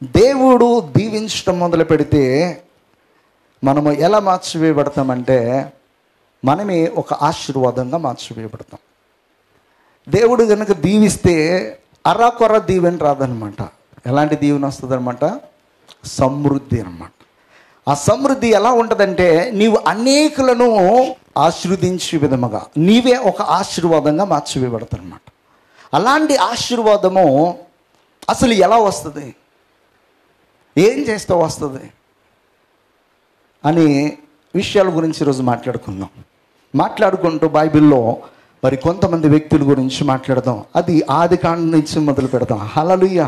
దేవుడు దీవించడం మొదలు పెడితే మనము ఎలా మార్చివేయబడతామంటే మనమే ఒక ఆశీర్వాదంగా మార్చివేయబడతాం. దేవుడు కనుక దీవిస్తే అరాకొర దీవెన రాదనమాట. ఎలాంటి దీవెన వస్తుంది అనమాట? సమృద్ధి అనమాట. ఆ సమృద్ధి ఎలా ఉంటుందంటే నీవు అనేకులను ఆశీర్వదించే విధముగా నీవే ఒక ఆశీర్వాదంగా మార్చివేయబడతావు అనమాట. అలాంటి ఆశీర్వాదము అసలు ఎలా వస్తుంది, ఏం చేస్తే వస్తుంది అని విషయాల గురించి ఈరోజు మాట్లాడుకుంటూ బైబిల్లో మరి కొంతమంది వ్యక్తుల గురించి మాట్లాడదాం. అది ఆదికాండం నుంచి మొదలు పెడదాం. హల్లెలూయా.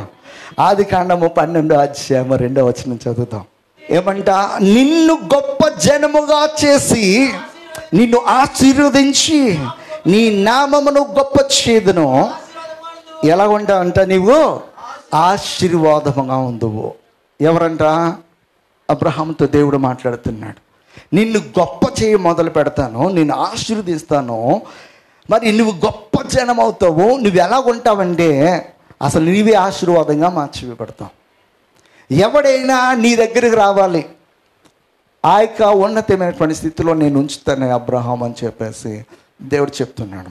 ఆదికాండము 12:2 చదువుతాం. ఏమంట? నిన్ను గొప్ప జనముగా చేసి నిన్ను ఆశీర్వదించి నీ నామమును గొప్ప చేదును. ఎలా ఉంటావంట? నీవు ఆశీర్వాదముగా ఉందువు. ఎవరంట? అబ్రహాముతో దేవుడు మాట్లాడుతున్నాడు. నిన్ను గొప్ప చేయి మొదలు పెడతాను, నిన్ను ఆశీర్వదిస్తాను, మరి నువ్వు గొప్ప జనం అవుతావు. నువ్వు ఎలా ఉంటావంటే అసలు నీవే ఆశీర్వాదంగా మార్చివేయబడతావు. ఎవడైనా నీ దగ్గరికి రావాలి, ఆ యొక్క ఉన్నతమైనటువంటి స్థితిలో నేను ఉంచుతాను అబ్రహాం అని చెప్పేసి దేవుడు చెప్తున్నాడు.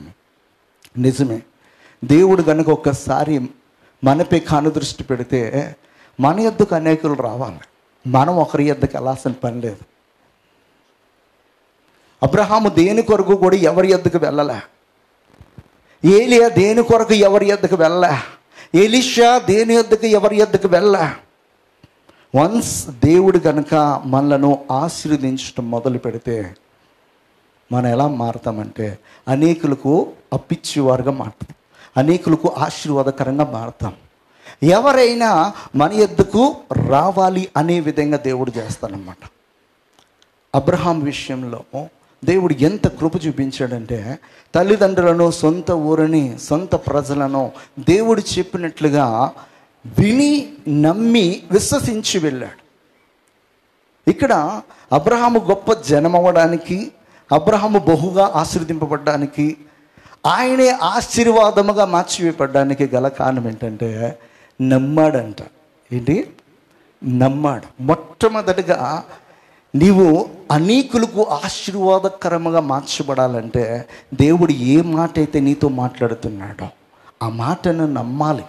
నిజమే. దేవుడు కనుక ఒక్కసారి మనపై కనుదృష్టి పెడితే మన యొద్దకు అనేకులు రావాలి. మనం ఒకరి యొద్దకు వెళ్ళాల్సిన పని లేదు. అబ్రహాము దేని కొరకు కూడా ఎవరి యొద్దకు వెళ్ళలే. ఏలియా దేని కొరకు ఎవరి యొద్దకు వెళ్ళలే. ఎలీషా దేని యొద్దకు ఎవరి యొద్దకు వెళ్ళలే. వన్స్ దేవుడు కనుక మనలను ఆశీర్వదించడం మొదలు పెడితే మనం ఎలా మారుతామంటే అనేకులకు అప్పిచ్చేవారుగా మారుతాం, అనేకులకు ఆశీర్వాదకరంగా మారుతాం. ఎవరైనా మన యొద్దకు రావాలి అనే విధంగా దేవుడు చేస్తానన్నమాట. అబ్రహాం విషయంలో దేవుడు ఎంత కృప చూపించాడంటే తల్లిదండ్రులను, సొంత ఊరిని, సొంత ప్రజలను దేవుడు చెప్పినట్లుగా విని నమ్మి విశ్వసించి వెళ్ళాడు. ఇక్కడ అబ్రహాము గొప్ప జనమవ్వడానికి, అబ్రహాము బహుగా ఆశీర్వదింపబడ్డానికి, ఆయనే ఆశీర్వాదముగా మార్చివేయబడ్డానికి గల కారణం ఏంటంటే నమ్మాడంట. ఏంటి? నమ్మాడు. మొట్టమొదటిగా నీవు అనేకులకు ఆశీర్వాదకరముగా మార్చబడాలంటే దేవుడు ఏ మాట అయితే నీతో మాట్లాడుతున్నాడో ఆ మాటను నమ్మాలి.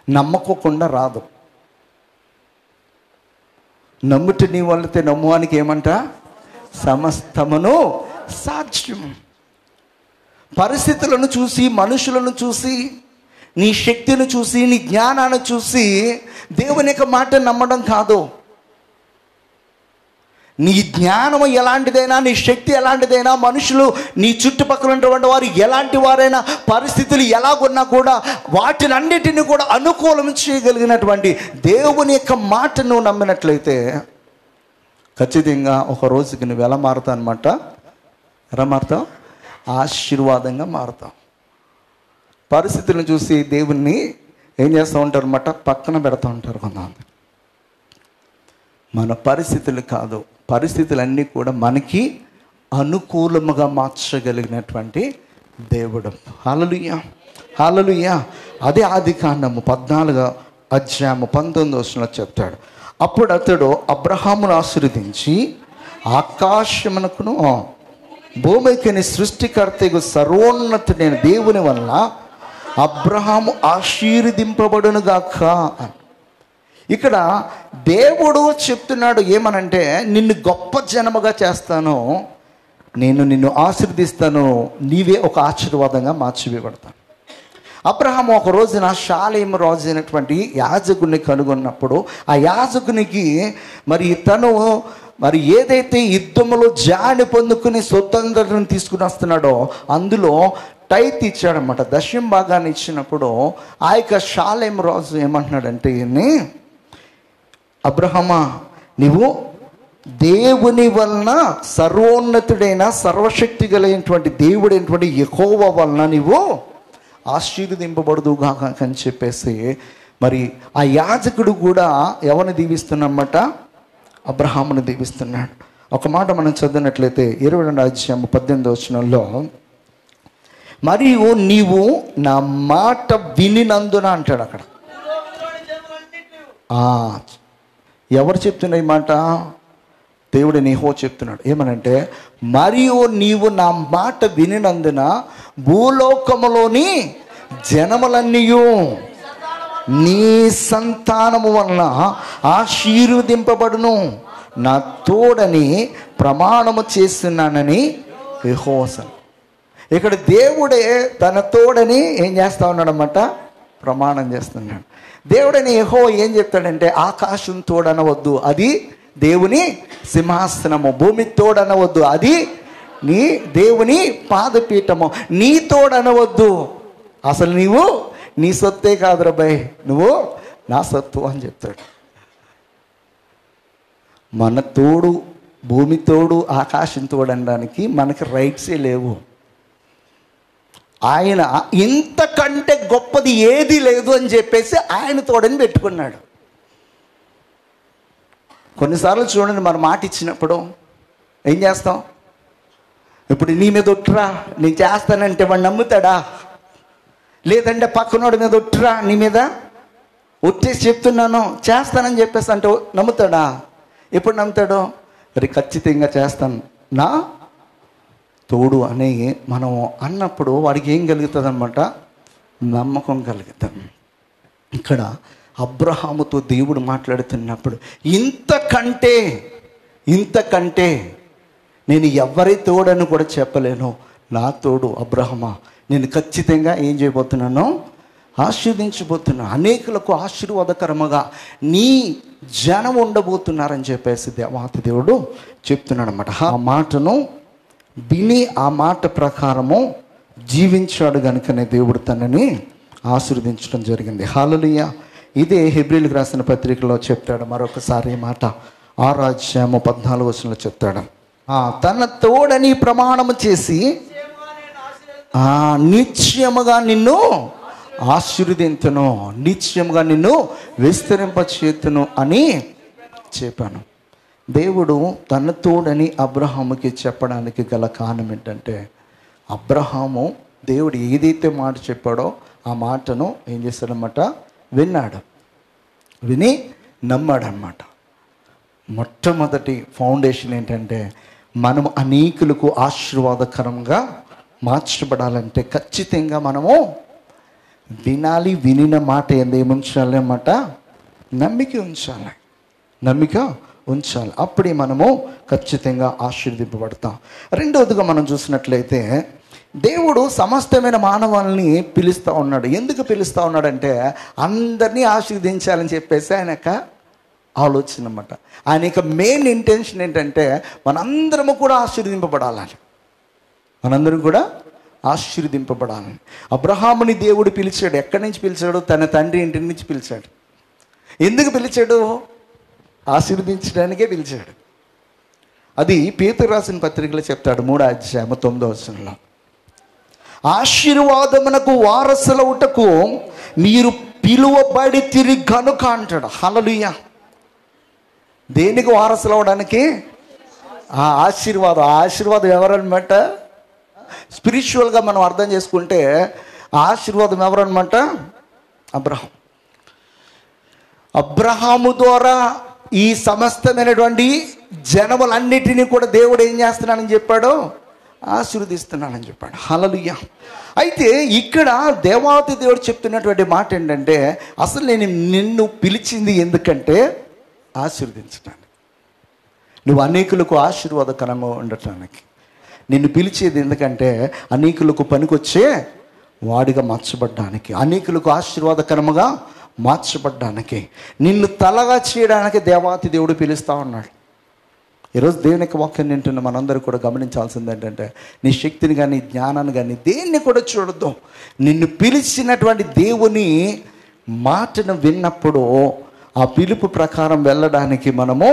నమ్మకోకుండా రాదు. నమ్ముట నీ వల్లతే నమ్మువానికి ఏమంట? సమస్తమును సాధ్యం. పరిస్థితులను చూసి, మనుషులను చూసి, నీ శక్తిని చూసి, నీ జ్ఞానాన్ని చూసి దేవుని యొక్క మాట నమ్మడం కాదు. నీ జ్ఞానం ఎలాంటిదైనా, నీ శక్తి ఎలాంటిదైనా, మనుషులు నీ చుట్టుపక్కల ఉన్నటువంటి వారు ఎలాంటి వారైనా, పరిస్థితులు ఎలాగున్నా కూడా వాటినన్నిటిని కూడా అనుకూలం చేయగలిగినటువంటి దేవుని యొక్క మాట నువ్వు నమ్మినట్లయితే ఖచ్చితంగా ఒక రోజుకి నువ్వు ఎలా మారుతావు అనమాట? ఎలా మారుతావు? ఆశీర్వాదంగా మారుతావు. పరిస్థితులను చూసి దేవుణ్ణి ఏం చేస్తూ ఉంటారు అన్నమాట? పక్కన పెడతా ఉంటారు కొంతమంది. మన పరిస్థితులు కాదు, పరిస్థితులన్నీ కూడా మనకి అనుకూలముగా మార్చగలిగినటువంటి దేవుడు. హల్లెలూయా, హల్లెలూయా. అదే ఆదికాండము 14:19 చెప్తాడు. అప్పుడు అతడు అబ్రహామును ఆశీర్వదించి ఆకాశమునకును భూమికి సృష్టికర్తకు సర్వోన్నతుడైన దేవుని వల్ల అబ్రహాము ఆశీర్వదింపబడునుగాక. ఇక్కడ దేవుడు చెప్తున్నాడు ఏమనంటే నిన్ను గొప్ప జనముగా చేస్తాను, నేను నిన్ను ఆశీర్వదిస్తాను, నీవే ఒక ఆశీర్వాదంగా మార్చివేయబడతాను. అబ్రహాము ఒక రోజున షాలేము రాజు అయినటువంటి యాజకుడిని కనుగొన్నప్పుడు ఆ యాజకునికి మరి ఏదైతే యుద్ధములో జాని పొందుకుని స్వతంత్రతను తీసుకుని వస్తున్నాడో అందులో టైత్ ఇచ్చాడనమాట, దశమ భాగాన్ని ఇచ్చినప్పుడు ఆ యొక్క షాలేము రాజు ఏమంటున్నాడంటే ఈయన్ని, అబ్రహమా నీవు దేవుని వలన సర్వోన్నతుడైన సర్వశక్తి కలిగినటువంటి దేవుడైనటువంటి యెహోవా వలన నీవు ఆశీర్వదింపబడుదుగాక అని చెప్పేసి మరి ఆ యాజకుడు కూడా ఎవరిని దీవిస్తున్నమాట? అబ్రహామును దీవిస్తున్నాడు. ఒక మాట మనం చదివినట్లయితే 22:18 మరియు నీవు నా మాట వినినందున అంటాడు. అక్కడ ఎవరు చెప్తున్న ఈ మాట? దేవుడు యెహోవా చెప్తున్నాడు. ఏమనంటే, మరియు నీవు నా మాట వినినందున భూలోకములోని జనములన్నీయు నీ సంతానము వలన ఆశీర్వదింపబడును, నా తోడని ప్రమాణము చేస్తున్నానని యెహోవా. ఇక్కడ దేవుడే తన తోడని ఏం చేస్తా ఉన్నాడన్నమాట? ప్రమాణం చేస్తున్నాడు. దేవుడని యెహోవా ఏం చెప్తాడంటే, ఆకాశం తోడనవద్దు, అది దేవుని సింహాసనము. భూమి తోడనవద్దు, అది నీ దేవుని పాదపీఠము. నీ తోడనవద్దు, అసలు నీవు నీ సొత్తే కాదురా భయ్, నువ్వు నా సొత్తు అని చెప్తాడు. మన తోడు, భూమి తోడు, ఆకాశం తోడు అనడానికి మనకి రైట్సే లేవు. ఆయన ఇంతకంటే గొప్పది ఏది లేదు అని చెప్పేసి ఆయన తోడని పెట్టుకున్నాడు. కొన్నిసార్లు చూడండి, మన మాట ఇచ్చినప్పుడు ఏం చేస్తాం? ఇప్పుడు నీ మీద ఒట్టురా, నేను చేస్తానంటే వాడు నమ్ముతాడా? లేదంటే పక్కనోడి మీద ఒట్టురా, నీ మీద ఒట్టేసి చెప్తున్నాను చేస్తానని చెప్పేసి అంటే నమ్ముతాడా? ఎప్పుడు నమ్ముతాడు? మరి ఖచ్చితంగా చేస్తాను, నా తోడు అని మనం అన్నప్పుడు వాడికి ఏం కలుగుతుంది అన్నమాట? నమ్మకం కలుగుతుంది. ఇక్కడ అబ్రహాముతో దేవుడు మాట్లాడుతున్నప్పుడు ఇంతకంటే నేను ఎవరి తోడని కూడా చెప్పలేను, నా తోడు అబ్రహమా, నేను ఖచ్చితంగా ఏం చేయబోతున్నాను? ఆశీర్వదించబోతున్నా, అనేకులకు ఆశీర్వాదకరముగా నీ జనం ఉండబోతున్నారని చెప్పేసి దేవాతి దేవుడు చెప్తున్నాడు అన్నమాట. ఆ మాటను విని ఆ మాట ప్రకారము జీవించాడు కనుకనే దేవుడు తనని ఆశీర్వదించడం జరిగింది. హల్లెలూయా. ఇదే హెబ్రీయులకు రాసిన పత్రికలో చెప్తాడు మరొకసారి ఈ మాట. 6:14 చెప్తాడు, తన తోడని ప్రమాణము చేసి నిశ్చయముగా నిన్ను ఆశీర్వదింతును, నిశ్చయముగా నిన్ను విస్తరింపచేతును అని చెప్పాను. దేవుడు తన తోడని అబ్రహాముకి చెప్పడానికి గల కారణం ఏంటంటే, అబ్రహాము దేవుడు ఏదైతే మాట చెప్పాడో ఆ మాటను ఏం చేశాడనమాట? విన్నాడు, విని నమ్మాడనమాట. మొట్టమొదటి ఫౌండేషన్ ఏంటంటే, మనం అనేకులకు ఆశీర్వాదకరంగా మార్చబడాలంటే ఖచ్చితంగా మనము వినాలి. వినిన మాట ఏముంచాలి అన్నమాట? నమ్మిక ఉంచాలి. అప్పుడే మనము ఖచ్చితంగా ఆశీర్వదింపబడతాం. రెండవదిగా మనం చూసినట్లయితే, దేవుడు సమస్తమైన మానవాళ్ళని పిలుస్తూ ఉన్నాడు. ఎందుకు పిలుస్తూ ఉన్నాడంటే, అందరినీ ఆశీర్వదించాలని చెప్పేసి ఆయన యొక్క ఆలోచన అన్నమాట. ఆయన యొక్క మెయిన్ ఇంటెన్షన్ ఏంటంటే, మనందరము కూడా ఆశీర్వదింపబడాలని, మనందరం కూడా ఆశీర్వదింపబడాలని. అబ్రహాముని దేవుడు పిలిచాడు. ఎక్కడి నుంచి పిలిచాడు? తన తండ్రి ఇంటి నుంచి పిలిచాడు. ఎందుకు పిలిచాడు? ఆశీర్వదించడానికే పిలిచాడు. అది పేతురు రాసిన పత్రికలో చెప్తాడు 3:9. ఆశీర్వాదమునకు వారసులవుటకు మీరు పిలువబడి తిరిగి గనుక అంటాడు. హల్లెలూయా. దేనికి వారసులు అవడానికి? ఆశీర్వాదం ఎవరన్నమాట? స్పిరిచువల్గా మనం అర్థం చేసుకుంటే ఆశీర్వాదం ఎవరన్నమాట? అబ్రహాము ద్వారా ఈ సమస్తమైనటువంటి జనములన్నిటినీ కూడా దేవుడు ఏం చేస్తున్నానని చెప్పాడు? ఆశీర్వదిస్తున్నానని చెప్పాడు. హల్లెలూయా. అయితే ఇక్కడ దేవాతి దేవుడు చెప్తున్నటువంటి మాట ఏంటంటే, అసలు నేను నిన్ను పిలిచింది ఎందుకంటే ఆశీర్వదించడానికి, నువ్వు అనేకులకు ఆశీర్వాదకరంగా ఉండటానికి. నిన్ను పిలిచేది ఎందుకంటే అనేకులకు పనికొచ్చే వాడిగా మార్చబడ్డానికి, అనేకులకు ఆశీర్వాదకరముగా మార్చబడ్డానికి, నిన్ను తలగా చేయడానికి దేవాతి దేవుడు పిలుస్తూ ఉన్నాడు. ఈరోజు దేవుని యొక్క వాక్యం వింటున్న మనందరూ కూడా గమనించాల్సింది ఏంటంటే, నీ శక్తిని కానీ జ్ఞానాన్ని కానీ దేన్ని కూడా చూడొద్దు. నిన్ను పిలిచినటువంటి దేవుని మాటను విన్నప్పుడు ఆ పిలుపు ప్రకారం వెళ్ళడానికి మనము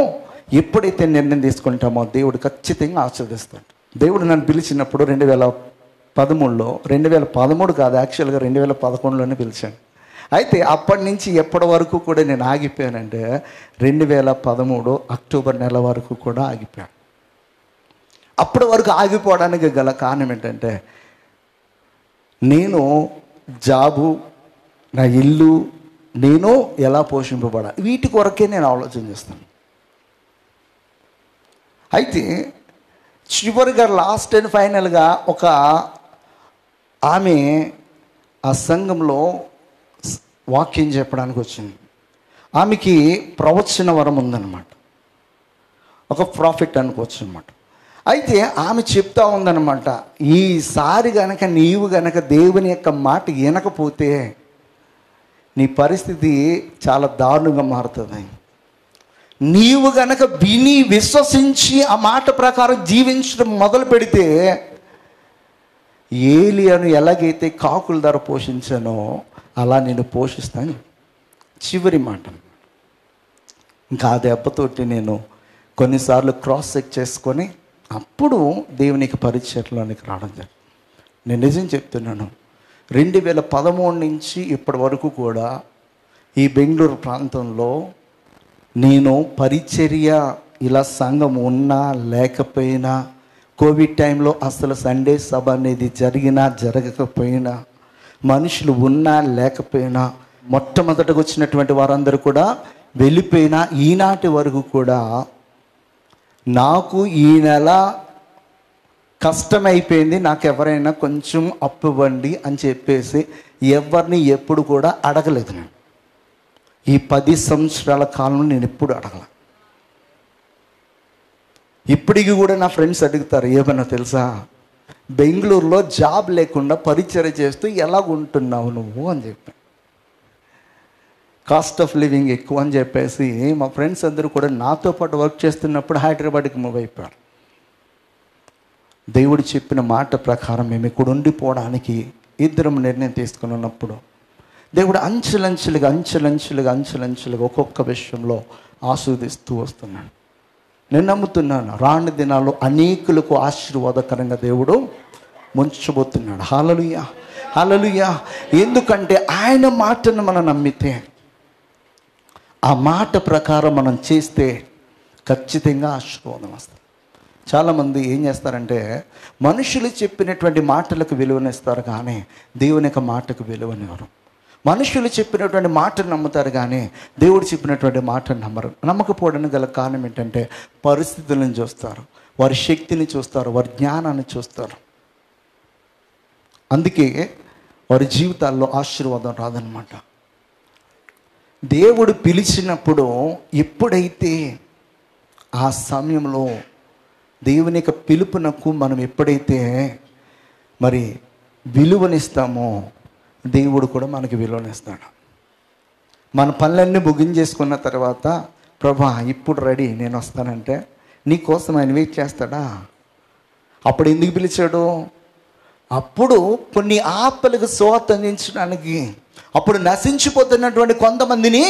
ఎప్పుడైతే నిర్ణయం తీసుకుంటామో దేవుడు ఖచ్చితంగా ఆశీర్వదిస్తాడు. దేవుడు నన్ను పిలిచినప్పుడు 2013లో 2013 కాదు, యాక్చువల్గా 2011లోనే పిలిచాను. అయితే అప్పటి నుంచి ఎప్పటి వరకు కూడా నేను ఆగిపోయానంటే 2013 అక్టోబర్ నెల వరకు కూడా ఆగిపోయాను. అప్పటి వరకు ఆగిపోవడానికి గల కారణం ఏంటంటే, నేను జాబు, నా ఇల్లు, నేను ఎలా పోషింపబడాలి, వీటి కొరకే నేను ఆలోచన చేస్తాను. అయితే చివరిగా లాస్ట్ అండ్ ఫైనల్గా ఒక ఆమె ఆ సంఘంలో వాక్యం చెప్పడానికి వచ్చింది. ఆమెకి ప్రవచన వరం ఉందన్నమాట, ఒక ప్రాఫిట్ అనుకోవచ్చు అనమాట. అయితే ఆమె చెప్తా ఉందన్నమాట, ఈసారి గనక నీవు గనక దేవుని యొక్క మాట వినకపోతే నీ పరిస్థితి చాలా దారుణంగా మారుతుంది. నీవు గనక విని విశ్వసించి ఆ మాట ప్రకారం జీవించడం మొదలు పెడితే ఏలియాను ఎలాగైతే కాకుల ధర పోషించానో అలా నేను పోషిస్తాను. చివరి మాట. ఇంకా ఆ దెబ్బతోటి నేను కొన్నిసార్లు క్రాస్ చెక్ చేసుకొని అప్పుడు దేవునికి పరిచయంలోనికి రావడం జరిగింది. నేను నిజం చెప్తున్నాను, 2013 నుంచి ఇప్పటి వరకు కూడా ఈ బెంగళూరు ప్రాంతంలో నేను పరిచర్య ఇలా సంఘం ఉన్నా లేకపోయినా, కోవిడ్ టైంలో అసలు సండే సభ అనేది జరిగినా జరగకపోయినా, మనుషులు ఉన్నా లేకపోయినా, మొట్టమొదటగా వచ్చినటువంటి వారందరూ కూడా వెళ్ళిపోయినా, ఈనాటి వరకు కూడా నాకు ఈ నెల కష్టమైపోయింది, నాకు ఎవరైనా కొంచెం అప్పు ఇవ్వండి అని చెప్పేసి ఎవరిని ఎప్పుడు కూడా అడగలేదు. నేను ఈ 10 సంవత్సరాల కాలంలో నేను ఎప్పుడు అడగల. ఇప్పటికి కూడా నా ఫ్రెండ్స్ అడుగుతారు, ఏమన్నా తెలుసా, బెంగళూరులో జాబ్ లేకుండా పరిచర్య చేస్తూ ఎలాగుంటున్నావు నువ్వు అని చెప్పి, కాస్ట్ ఆఫ్ లివింగ్ ఎక్కువ అని చెప్పేసి మా ఫ్రెండ్స్ అందరూ కూడా నాతో పాటు వర్క్ చేస్తున్నప్పుడు హైదరాబాద్కి మూవ్ అయిపోయారు. దేవుడు చెప్పిన మాట ప్రకారం మేము ఇక్కడ ఉండిపోవడానికి ఇద్దరం నిర్ణయం తీసుకుని ఉన్నప్పుడు దేవుడు అంచెలంచెలుగా ఒక్కొక్క విషయంలో ఆస్వాదిస్తూ వస్తున్నాడు. నేను నమ్ముతున్నాను, రాని దినాల్లో అనేకులకు ఆశీర్వాదకరంగా దేవుడు ముంచబోతున్నాడు. హల్లెలూయా, హల్లెలూయా. ఎందుకంటే ఆయన మాటను మనం నమ్మితే, ఆ మాట ప్రకారం మనం చేస్తే ఖచ్చితంగా ఆశీర్వాదం వస్తుంది. చాలామంది ఏం చేస్తారంటే మనుషులు చెప్పినటువంటి మాటలకు విలువనిస్తారు కానీ దేవుని యొక్క మాటకు విలువనివ్వరు. మనుషులు చెప్పినటువంటి మాటను నమ్ముతారు కానీ దేవుడు చెప్పినటువంటి మాటను నమ్మరు. నమ్మకపోవడానికి గల కారణం ఏంటంటే పరిస్థితులను చూస్తారు, వారి శక్తిని చూస్తారు, వారి జ్ఞానాన్ని చూస్తారు. అందుకే వారి జీవితాల్లో ఆశీర్వాదం రాదనమాట. దేవుడు పిలిచినప్పుడు ఎప్పుడైతే ఆ సమయంలో దేవుని యొక్క పిలుపునకు మనం ఎప్పుడైతే మరి విలువనిస్తామో దేవుడు కూడా మనకి విలువనిస్తాడు. మన పనులన్నీ ముగించేసుకున్న తర్వాత, ప్రభా ఇప్పుడు రెడీ నేను వస్తానంటే నీకోసం ఆయన వెయిట్ చేస్తాడా? అప్పుడు ఎందుకు పిలిచాడు? అప్పుడు కొన్ని ఆత్మలకు సువార్త అందించడానికి, అప్పుడు నశించిపోతున్నటువంటి కొంతమందిని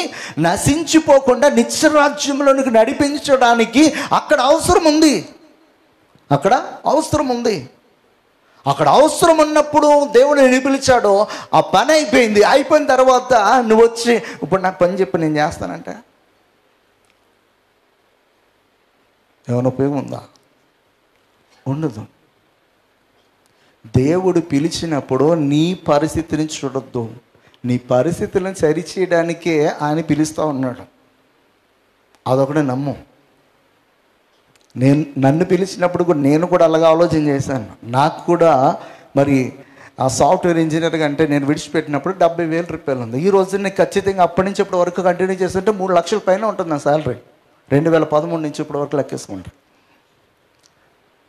నశించిపోకుండా నిత్యరాజ్యంలోనికి నడిపించడానికి అక్కడ అవసరం ఉంది. అక్కడ అవసరం ఉన్నప్పుడు దేవుడు నేను పిలిచాడో ఆ పని అయిపోయింది. అయిపోయిన తర్వాత నువ్వు వచ్చి ఇప్పుడు నాకు పని చెప్పి నేను చేస్తానంటే ఏమైనా ఉపయోగం ఉందా? ఉండదు. దేవుడు పిలిచినప్పుడు నీ పరిస్థితిని చూడొద్దు, నీ పరిస్థితులను సరిచేయడానికే ఆయన పిలుస్తూ ఉన్నాడు. అదొకటే నమ్ము. నన్ను పిలిచినప్పుడు కూడా నేను కూడా అలాగే ఆలోచన చేశాను. నాకు కూడా మరి ఆ సాఫ్ట్వేర్ ఇంజనీర్గా అంటే నేను విడిచిపెట్టినప్పుడు 70,000 రూపాయలు ఉంది. ఈ రోజు నేను ఖచ్చితంగా అప్పటి నుంచి ఇప్పటి వరకు కంటిన్యూ చేస్తుంటే 3 లక్షల పైన ఉంటుంది నా శాలరీ. 2013 నుంచి ఇప్పటి వరకు లెక్కేసుకుంటా.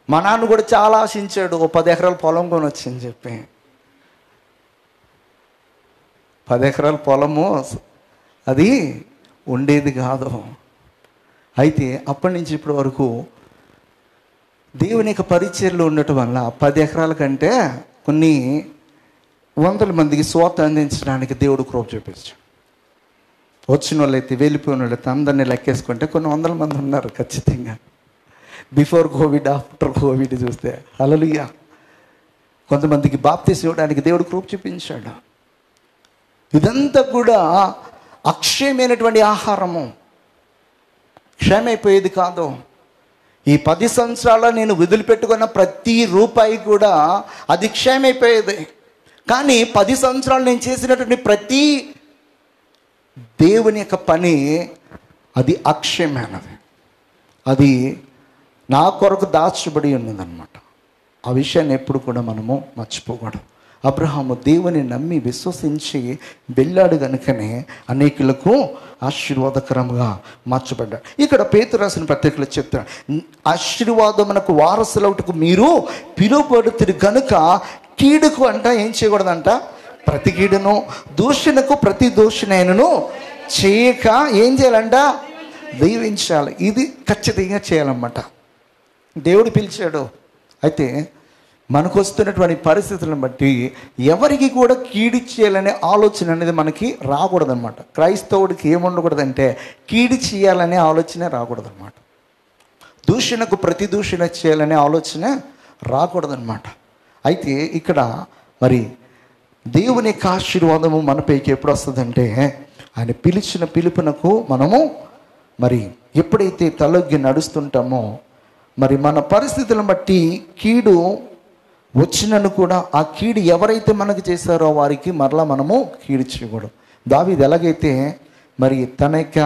మా నాన్న కూడా చాలా ఆశించాడు, 10 ఎకరాల పొలం కొని వచ్చింది చెప్పి. 10 ఎకరాల పొలము అది ఉండేది కాదు. అయితే అప్పటి నుంచి ఇప్పటి వరకు దేవుని యొక్క పరిచర్యలో ఉండటం వల్ల 10 ఎకరాల కంటే కొన్ని 100 మందికి స్వార్థ అందించడానికి దేవుడు కృప చూపించాడు. వచ్చిన వాళ్ళైతే వెళ్ళిపోయిన వాళ్ళైతే అందరినీ లెక్కేసుకుంటే కొన్ని 100 మంది ఉన్నారు ఖచ్చితంగా. బిఫోర్ కోవిడ్, ఆఫ్టర్ కోవిడ్ చూస్తే హల్లెలూయా. కొంతమందికి బాప్తిసం ఇవ్వడానికి దేవుడు కృప చూపించాడు. ఇదంతా కూడా అక్షయమైనటువంటి ఆహారము, క్షయమైపోయేది కాదు. ఈ 10 సంవత్సరాల్లో నేను వదిలిపెట్టుకున్న ప్రతి రూపాయి కూడా అది క్షయమైపోయేది. కానీ 10 సంవత్సరాలు నేను చేసినటువంటి ప్రతి దేవుని యొక్క పని అది అక్షయమైనది, అది నా కొరకు దాచబడి ఉన్నదన్నమాట. ఆ విషయాన్ని ఎప్పుడు కూడా మనము మర్చిపోకూడదు. అబ్రహాము దేవుని నమ్మి విశ్వసించి వెళ్ళాడు కనుకనే అనేకులకు ఆశీర్వాదకరంగా మార్చబడ్డాడు. ఇక్కడ పేతురు రాసిన పత్రికలో చెప్తాడు, ఆశీర్వాదమునకు వారసులవుటకు మీరు పిలువబడుతురు గనుక కీడుకు అంట ఏం చేయకూడదంట, ప్రతి కీడును దూషణకు ప్రతి దూషణను చేయక ఏం చేయాలంట, దీవించాలి. ఇది ఖచ్చితంగా చేయాలన్నమాట. దేవుడు పిలిచాడు. అయితే మనకు వస్తున్నటువంటి పరిస్థితులను బట్టి ఎవరికి కూడా కీడు చేయాలనే ఆలోచన అనేది మనకి రాకూడదన్నమాట. క్రైస్తవుడికి ఏముండకూడదంటే కీడు చేయాలనే ఆలోచన రాకూడదన్నమాట. దూషణకు ప్రతి దూషణ చేయాలనే ఆలోచన రాకూడదన్నమాట. అయితే ఇక్కడ మరి దేవుని యొక్క ఆశీర్వాదము మనపైకి ఎప్పుడు వస్తుందంటే ఆయన పిలిచిన పిలుపునకు మనము మరి ఎప్పుడైతే తలొగ్గి నడుస్తుంటామో మరి మన పరిస్థితులను బట్టి కీడు వచ్చినను కూడా ఆ కీడు ఎవరైతే మనకు చేశారో వారికి మరలా మనము కీడు చేయకూడదు. దావీదు ఎలాగైతే మరి తన యొక్క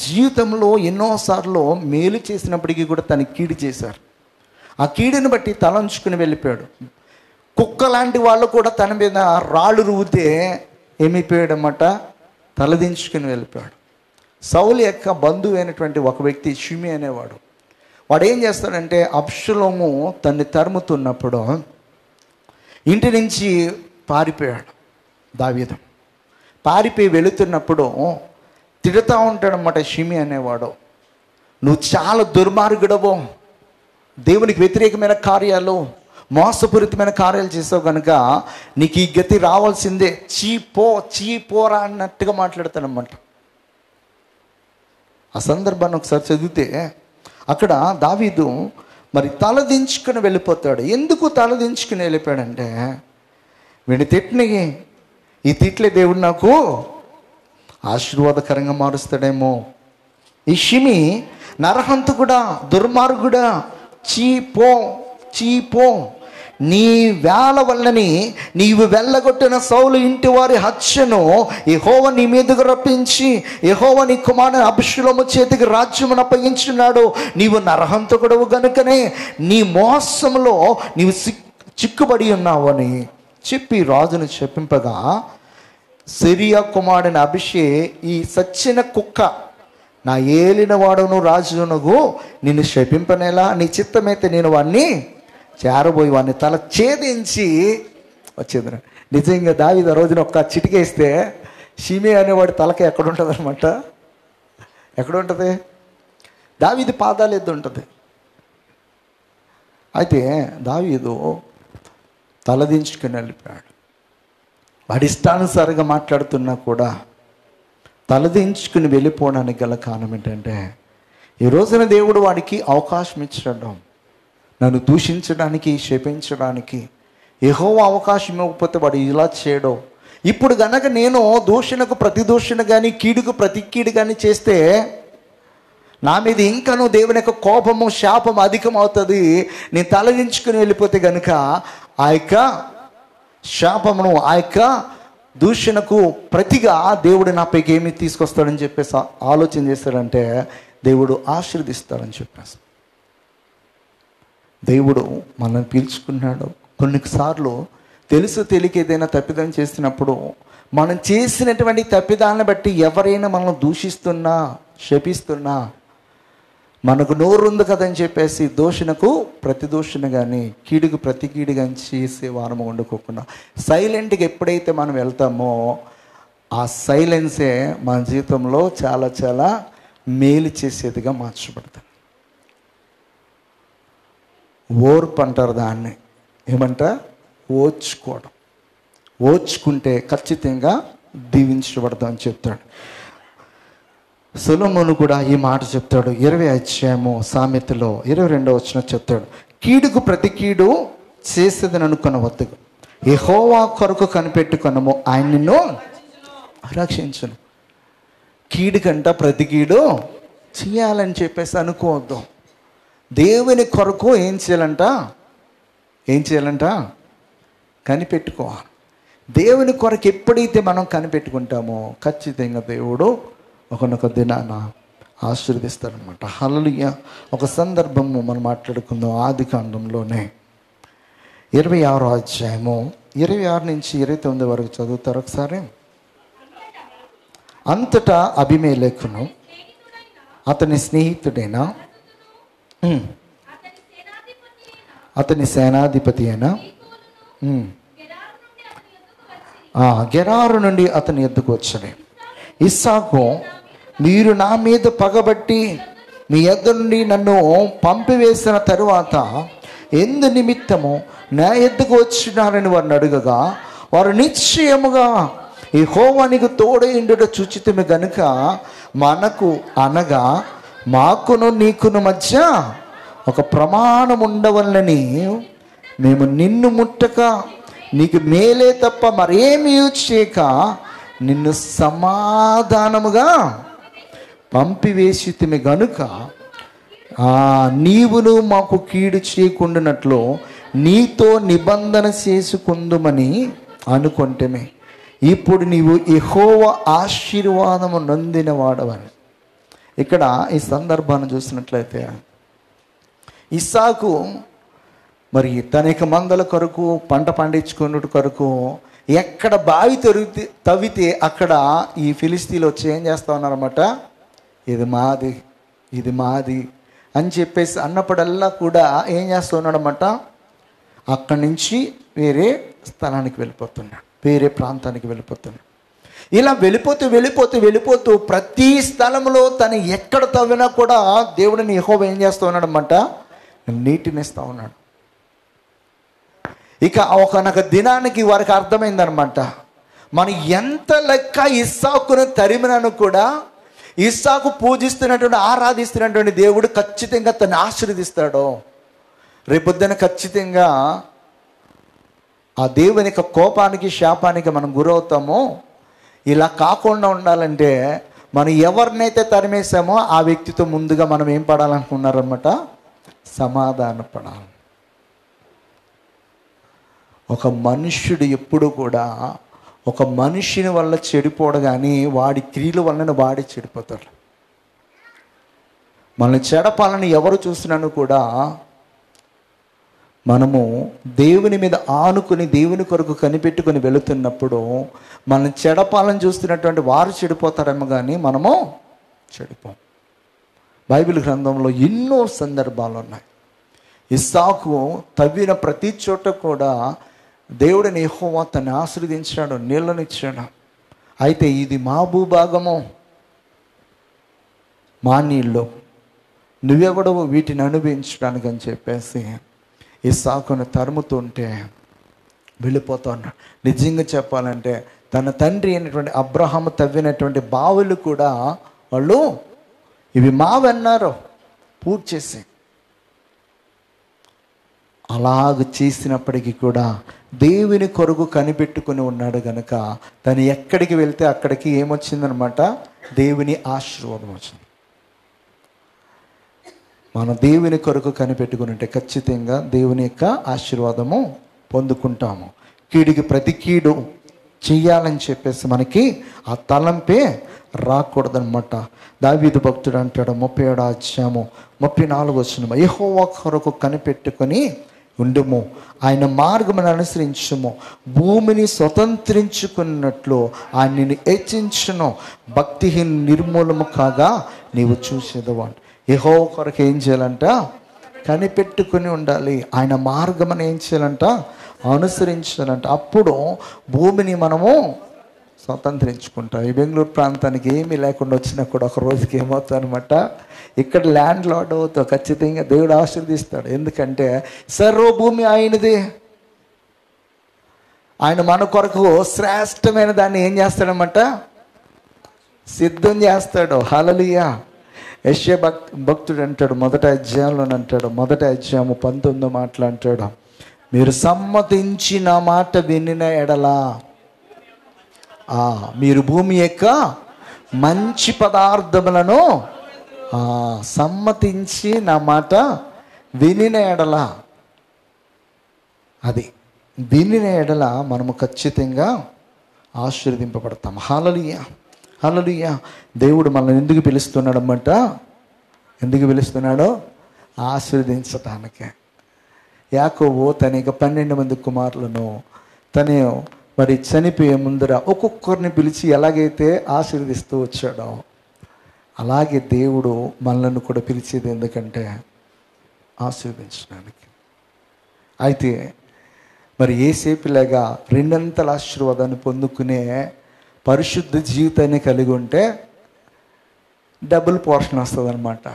జీవితంలో ఎన్నోసార్లు మేలు చేసినప్పటికీ కూడా తన కీడు చేశారు. ఆ కీడుని బట్టి తలంచుకుని వెళ్ళిపోయాడు. కుక్క లాంటి వాళ్ళు కూడా తన మీద రాళ్ళు రువ్వితే ఏమైపోయాడు అన్నమాట, తలదించుకుని వెళ్ళిపోయాడు. సౌలు యొక్క బంధువు అయినటువంటి ఒక వ్యక్తి షిమి అనేవాడు, వాడు ఏం చేస్తాడంటే అబ్షలోము తన్ని తరుముతున్నప్పుడు ఇంటి నుంచి పారిపోయాడు. దావీదు పారిపోయి వెళుతున్నప్పుడు తిడుతూ ఉంటాడన్నమాట షిమి అనేవాడు, నువ్వు చాలా దుర్మార్గుడవు, దేవునికి వ్యతిరేకమైన కార్యాలు, మోసపూరితమైన కార్యాలు చేసావు కనుక నీకు ఈ గతి రావాల్సిందే, చీపోరా అన్నట్టుగా మాట్లాడతాడన్నమాట. ఆ సందర్భాన్ని ఒకసారి చదివితే అక్కడ దావీదు మరి తలదించుకుని వెళ్ళిపోతాడు. ఎందుకు తలదించుకుని వెళ్ళిపోయాడంటే వీడి తిట్ని ఈ తిట్లే దేవుడు నాకు ఆశీర్వాదకరంగా మారుస్తాడేమో. ఈ షిమి నరహంతకుడా, దుర్మార్గుడా, చీపో నీ వేళ వల్లని నీవు వెళ్ళగొట్టిన సౌలు ఇంటి వారి హత్యను యెహోవా నీ మీదకు రప్పించి యెహోవా నీ కుమారుని అబ్షలోము చేతికి రాజ్యమును అప్పగించున్నాడు. నీవు నరహంతకుడవు గనుకనే నీ మోసంలో నీవు చిక్కుబడి ఉన్నావు అని చెప్పి రాజును చెప్పింపగా, సిరియా కుమారుని అభిషే ఈ సచ్చిన కుక్క నా ఏలిన వాడును రాజునగు నిన్ను శపింపనేలా, నీ చిత్తమైతే నేను వాడిని చేరబోయి వాడిని తల ఛేదించి వచ్చేది. నిజంగా దావీదు రోజున ఒక్క చిటికేస్తే షిమి అనేవాడి తలకి ఎక్కడ ఉంటుంది అనమాట, ఎక్కడ ఉంటుంది, దావీదు పాదాలు ఎద్దు ఉంటుంది. అయితే దావీదు తలదించుకుని వెళ్ళిపోయాడు. వాడి ఇష్టానుసారంగా మాట్లాడుతున్నా కూడా తలదించుకుని వెళ్ళిపోవడానికి గల కారణం ఏంటంటే ఈ రోజున దేవుడు వాడికి అవకాశం ఇచ్చడం, నన్ను దూషించడానికి, శపించడానికి. యెహోవా అవకాశం ఇవ్వకపోతే వాడు ఇలా చేయడం. ఇప్పుడు గనక నేను దూషణకు ప్రతి దూషణ కానీ కీడుకు ప్రతి కీడు కానీ చేస్తే నా మీద ఇంకనూ దేవుని యొక్క కోపము శాపము అధికం అవుతుంది. నేను తలదించుకుని వెళ్ళిపోతే కనుక ఆ యొక్క శాపమును, ఆ యొక్క దూషణకు ప్రతిగా దేవుడు నాపైకి ఏమి తీసుకొస్తాడని చెప్పేసి ఆలోచన చేస్తాడంటే దేవుడు ఆశీర్దిస్తాడని చెప్పేసి. దేవుడు మనల్ని పిలుచుకున్నాడు. కొన్నిసార్లు తెలుసు తెలియక ఏదైనా తప్పిదం చేసినప్పుడు మనం చేసినటువంటి తప్పిదాలను బట్టి ఎవరైనా మనల్ని దూషిస్తున్నా, శపిస్తున్నా, మనకు నోరు ఉంది కదని చెప్పేసి దూషణకు ప్రతి దూషణ కానీ కీడుకు ప్రతి కీడు కానీ చేసే వారము వండుకోకుండా సైలెంట్గా ఎప్పుడైతే మనం వెళ్తామో ఆ సైలెన్సే మన జీవితంలో చాలా చాలా మేలు చేసేదిగా మార్చబడుతుంది. ఓర్పు అంటారు దాన్ని, ఏమంట, ఓర్చుకోవడం. ఓర్చుకుంటే ఖచ్చితంగా దీవించబడతాం అని చెప్తాడు. సొలొమోను కూడా ఈ మాట చెప్తాడు. 20వ అధ్యాయము సామెతలో 22వ వచనం చెప్తాడు, కీడుకు ప్రతి కీడు చేసేదని అనుకొనవద్దు, యెహోవా కొరకు కనిపెట్టుకొనము, ఆయన నిన్ను రక్షించును. కీడు కంట ప్రతి కీడు చేయాలని చెప్పేసి అనుకోవద్దు. దేవుని కొరకు ఏం చేయాలంట కనిపెట్టుకోవాలి. దేవుని కొరకు ఎప్పుడైతే మనం కనిపెట్టుకుంటామో ఖచ్చితంగా దేవుడు ఒకనొక దినాన ఆశీర్వదిస్తాడనమాట. హల్లెలూయా. ఒక సందర్భము మనం మాట్లాడుకుందాం. ఆదికాండంలోనే 26వ అధ్యాయము 26 నుంచి 29 వరకు చదువుతారు ఒకసారి. అంతటా అబీమెలెకును అతని స్నేహితుడైన అతని సేనాధిపతి అయిన గెరారు నుండి అతని యొద్దకు వచ్చాడు. ఇస్సాకు, మీరు నా మీద పగబట్టి మీ యొద్ద నుండి నన్ను పంపివేసిన తరువాత ఎందు నిమిత్తము నా యొద్దకు వచ్చినారని వారిని అడుగగా, వారు నిశ్చయముగా యెహోవా నీకు తోడైయుండుట చూచితిమి గనుక మనకు అనగా మాకును నీకును మధ్య ఒక ప్రమాణం ఉండవలనని మేము నిన్ను ముట్టక నీకు మేలే తప్ప మరేమీ చేయక నిన్ను సమాధానముగా పంపివేసితిమి గనుక నీవును మాకు కీడు చేయకుండానట్లు నీతో నిబంధన చేసుకుందుమని అనుకుంటమే. ఇప్పుడు నీవు యెహోవా ఆశీర్వాదము నొందిన వాడవని. ఇక్కడ ఈ సందర్భాన్ని చూసినట్లయితే ఇస్సాకు మరి తన యొక్క మందల కొరకు, పంట పండించుకున్నట్టు కొరకు ఎక్కడ బావి తవ్వితే అక్కడ ఈ ఫిలిస్తీన్లు వచ్చి ఏం చేస్తా ఉన్నారన్నమాట, ఇది మాది, ఇది మాది అని చెప్పేసి అన్నప్పుడల్లా కూడా ఏం చేస్తూ ఉన్నాడన్నమాట, అక్కడి నుంచి వేరే స్థలానికి వెళ్ళిపోతున్నాడు, వేరే ప్రాంతానికి వెళ్ళిపోతున్నాడు. ఇలా వెళ్ళిపోతూ ప్రతి స్థలంలో తను ఎక్కడ తవ్వినా కూడా దేవుడిని యెహోవా ఏం చేస్తూ ఉన్నాడన్నమాట, నీటిని ఇస్తూ ఉన్నాడు. ఇక ఒకనొక దినానికి వారికి అర్థమైందనమాట, మనం ఎంత లెక్క ఇస్సాకును తరిమినను కూడా ఇస్సాకు పూజిస్తున్నటువంటి, ఆరాధిస్తున్నటువంటి దేవుడు ఖచ్చితంగా తను ఆశీర్వదిస్తాడు. రేపొద్దున ఖచ్చితంగా ఆ దేవుని యొక్క కోపానికి, శాపానికి మనం గురవుతామో. ఇలా కాకుండా ఉండాలంటే మనం ఎవరినైతే తరిమేసామో ఆ వ్యక్తితో ముందుగా మనం ఏం పడాలనుకున్నారన్నమాట, సమాధాన పడాలి. ఒక మనుష్యుడు ఎప్పుడు కూడా ఒక మనిషిని వల్ల చెడిపోడు, కానీ వాడి క్రియల వలన వాడి చెడిపోతాడు. మనల్ని చెడపాలని ఎవరు చూసినాను కూడా మనము దేవుని మీద ఆనుకుని దేవుని కొరకు కనిపెట్టుకుని వెళుతున్నప్పుడు మనం చెడపాలని చూస్తున్నటువంటి వారు చెడిపోతారేమో, కానీ మనము చెడిపోం. బైబిల్ గ్రంథంలో ఎన్నో సందర్భాలు ఉన్నాయి. ఇస్సాకు తవ్విన ప్రతి చోట కూడా దేవుడిని యెహోవా తను ఆశీర్వదించాడు, నీళ్ళనిచ్చాడు. అయితే ఇది మా భూభాగము, మా నీళ్ళు, నువ్వెవడవు వీటిని అనుభవించడానికి అని చెప్పేసి ఇస్సాకును తరుముతుంటే వెళ్ళిపోతా ఉన్నాడు. నిజంగా చెప్పాలంటే తన తండ్రి అయినటువంటి అబ్రహాము తవ్వినటువంటి బావులు కూడా వాళ్ళు ఇవి మావన్నారు పూర్తి చేసి. అలాగ చేసినప్పటికీ కూడా దేవుని కొరకు కనిపెట్టుకుని ఉన్నాడు కనుక తను ఎక్కడికి వెళ్తే అక్కడికి ఏమొచ్చిందనమాట, దేవుని ఆశీర్వాదం వచ్చింది. మనం దేవుని కొరకు కనిపెట్టుకుని ఉంటే ఖచ్చితంగా దేవుని యొక్క ఆశీర్వాదము పొందుకుంటాము. కీడుకి ప్రతి కీడు చెయ్యాలని చెప్పేసి మనకి ఆ తలంపే రాకూడదనమాట. దావీదు భక్తుడు అంటాడు 37వ అధ్యాయము 34వ వచనం, యెహోవా కొరకు కనిపెట్టుకొని ఉండుము, ఆయన మార్గమును అనుసరించుము, భూమిని స్వతంత్రించుకున్నట్లు ఆయన నిన్ను హెచ్చించును, భక్తిహీన నిర్మూలము కాగా నీవు చూసేదవా. యెహోవా కొరకు ఏం చేయాలంట, కనిపెట్టుకుని ఉండాలి. ఆయన మార్గమును ఏం చేయాలంట, అనుసరించాలంట. అప్పుడు భూమిని మనము స్వతంత్రించుకుంటాం. ఈ బెంగళూరు ప్రాంతానికి ఏమీ లేకుండా వచ్చినా కూడా ఒక రోజుకి ఏమవుతాం అనమాట, ఇక్కడ ల్యాండ్ లార్డ్ అవుతావు. ఖచ్చితంగా దేవుడు ఆశీర్వదిస్తాడు. ఎందుకంటే సర్వభూమి ఆయనది. ఆయన మన కొరకు శ్రేష్టమైన దాన్ని ఏం చేస్తాడనమాట, సిద్ధం చేస్తాడు. హల్లెలూయా. యెషయా భక్తుడు అంటాడు 1వ అధ్యాయంలో అంటాడు, 1వ అధ్యాయము 19వ మాటలు అంటాడు, మీరు సమ్మతించి నా మాట వినిన ఎడలా మీరు భూమి యొక్క మంచి పదార్థములను సమ్మతించి నా మాట వినిన ఎడలా, అది దీనిని ఎడల మనము ఖచ్చితంగా ఆశీర్వదింపబడతాం. హల్లెలూయా, హల్లెలూయా. దేవుడు మనల్ని ఎందుకు పిలుస్తున్నాడన్నమాట? ఎందుకు పిలుస్తున్నాడో ఆశీర్వదించటానికే. యాకోబు తన 12 మంది కుమారులను తను మరి చనిపోయే ముందర ఒక్కొక్కరిని పిలిచి ఎలాగైతే ఆశీర్వదిస్తూ వచ్చాడో అలాగే దేవుడు మనల్ని కూడా పిలిచేది ఎందుకంటే ఆశీర్వదించడానికి. అయితే మరి యేసేపులాగా రెండంతల ఆశీర్వాదాన్ని పొందుకునే పరిశుద్ధ జీవితాన్ని కలిగి ఉంటే డబుల్ పోర్షన్ వస్తుంది అన్నమాట.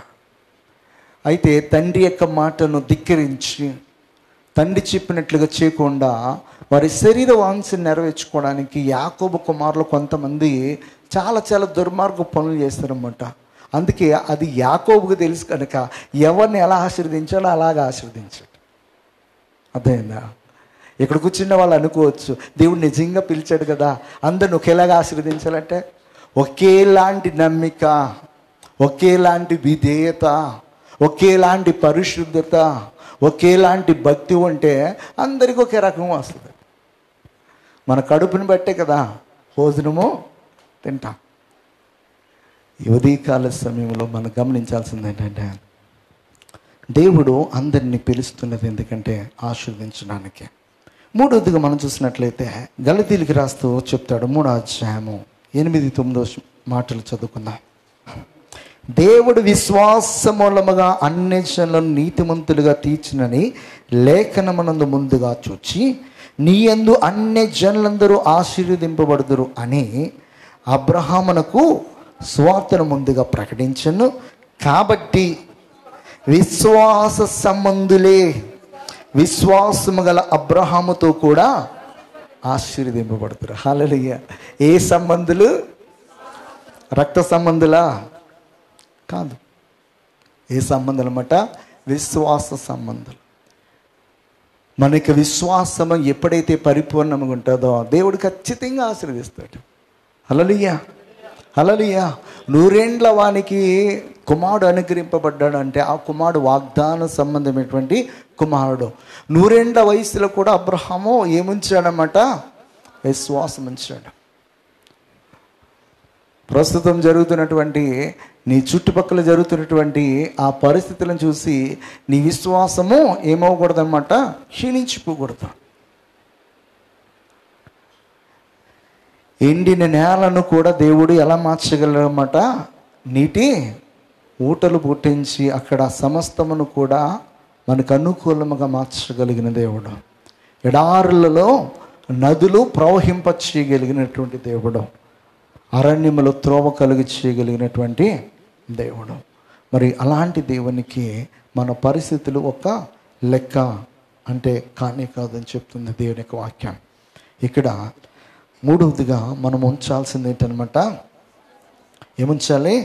అయితే తండ్రి యొక్క మాటను ధిక్కరించి తండ్రి చెప్పినట్లుగా చేయకుండా వారి శరీర వాంఛను నెరవేర్చుకోవడానికి యాకోబు కుమారులు కొంతమంది చాలా చాలా దుర్మార్గ పనులు చేస్తారన్నమాట. అందుకే అది యాకోబుకు తెలుసు కనుక ఎవరిని ఎలా ఆశీర్వదించాలో అలాగా ఆశీర్వదించాడు. అర్థమైందా? ఇక్కడ కూర్చున్న వాళ్ళు అనుకోవచ్చు, దేవుడు నిజంగా పిలిచాడు కదా అందరిని ఒకేలాగా ఆశీర్వదించాలంటే. ఒకేలాంటి నమ్మిక, ఒకేలాంటి విధేయత, ఒకేలాంటి పరిశుద్ధత, ఒకేలాంటి భక్తి ఉంటే అందరికీ ఒకే రకం వస్తుంది. మన కడుపుని బట్టే కదా భోజనము తింటాం. ఈ ఉదయకాల సమయంలో మనం గమనించాల్సింది ఏంటంటే దేవుడు అందరినీ పిలుస్తున్నది ఎందుకంటే ఆశీర్వదించడానికి. మూడవదిగా మనం చూసినట్లయితే గలతీయులకు రాస్తూ చెప్తాడు, 3వ అధ్యాయము 8-9 మాటలు చదువుకుందాం. దేవుడు విశ్వాస మూలముగా అన్ని జనులను నీతిమంతులుగా తీర్చినని లేఖనమునందు ముందుగా చూచి నీ యందు అన్ని జనులందరూ ఆశీర్వదింపబడుదురు అని అబ్రహామునకు సువార్తను ముందుగా ప్రకటించను. కాబట్టి విశ్వాస సంబంధులే విశ్వాసము గల అబ్రహాముతో కూడా ఆశీర్వదింపబడుతురు. హల్లెలూయా. ఏ సంబంధులు? రక్త సంబంధులా? కాదు. ఏ సంబంధాలు అన్నమాట? విశ్వాస సంబంధాలు. మనకి విశ్వాసం ఎప్పుడైతే పరిపూర్ణంగా ఉంటుందో దేవుడు ఖచ్చితంగా ఆశీర్వదిస్తాడు. హల్లెలూయా, హల్లెలూయా. 100 ఏండ్ల వానికి కుమారుడు అనుగ్రహింపబడ్డాడు అంటే ఆ కుమారుడు వాగ్దాన సంబంధమైనటువంటి కుమారుడు. 100 ఏండ్ల వయసులో కూడా అబ్రహాము ఏముంచాడన్నమాట? విశ్వాసం ఉంచాడు. ప్రస్తుతం జరుగుతున్నటువంటి నీ చుట్టుపక్కల జరుగుతున్నటువంటి ఆ పరిస్థితులను చూసి నీ విశ్వాసము ఏమవకూడదన్నమాట? క్షీణించిపోకూడదు. ఎండిన నేలను కూడా దేవుడు ఎలా మార్చగలరన్నమాట? నీటి ఊటలు పుట్టించి అక్కడ సమస్తమును కూడా మనకు అనుకూలముగా మార్చగలిగిన దేవుడు. ఎడారులలో నదులు ప్రవహింప చేయగలిగినటువంటి దేవుడు. అరణ్యములో త్రోవ కలిగి చేయగలిగినటువంటి దేవుడు. మరి అలాంటి దేవునికి మన పరిస్థితులు ఒక లెక్క అంటే కానీ కాదని చెప్తుంది దేవుని యొక్క వాక్యం. ఇక్కడ మూడవదిగా మనం ఉంచాల్సింది ఏంటనమాట? ఏముంచాలి?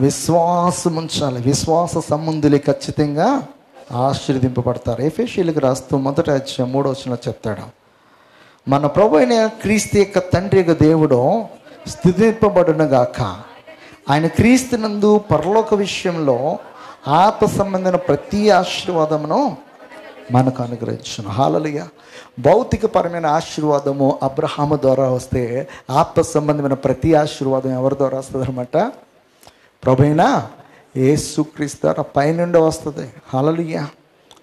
విశ్వాసం ఉంచాలి. విశ్వాస సంబంధులే ఖచ్చితంగా ఆశీర్వదింపబడతారు. ఎఫెసీయులకు రాస్తూ 1వ అధ్యాయం 3వ వచనంలో చెప్తాడు, మన ప్రభు అయిన క్రీస్తు యొక్క తండ్రి యొక్క దేవుడు స్తుతింపబడునుగాక. ఆయన క్రీస్తునందు పరలోక విషయంలో ఆత్మ సంబంధమైన ప్రతి ఆశీర్వాదమును మనకు అనుగ్రహించును. హల్లెలూయా. భౌతికపరమైన ఆశీర్వాదము అబ్రహాము ద్వారా వస్తే ఆత్మ సంబంధమైన ప్రతి ఆశీర్వాదం ఎవరి ద్వారా వస్తుంది అనమాట? ప్రభువైన యేసుక్రీస్తు పైనుండి వస్తుంది. హల్లెలూయా,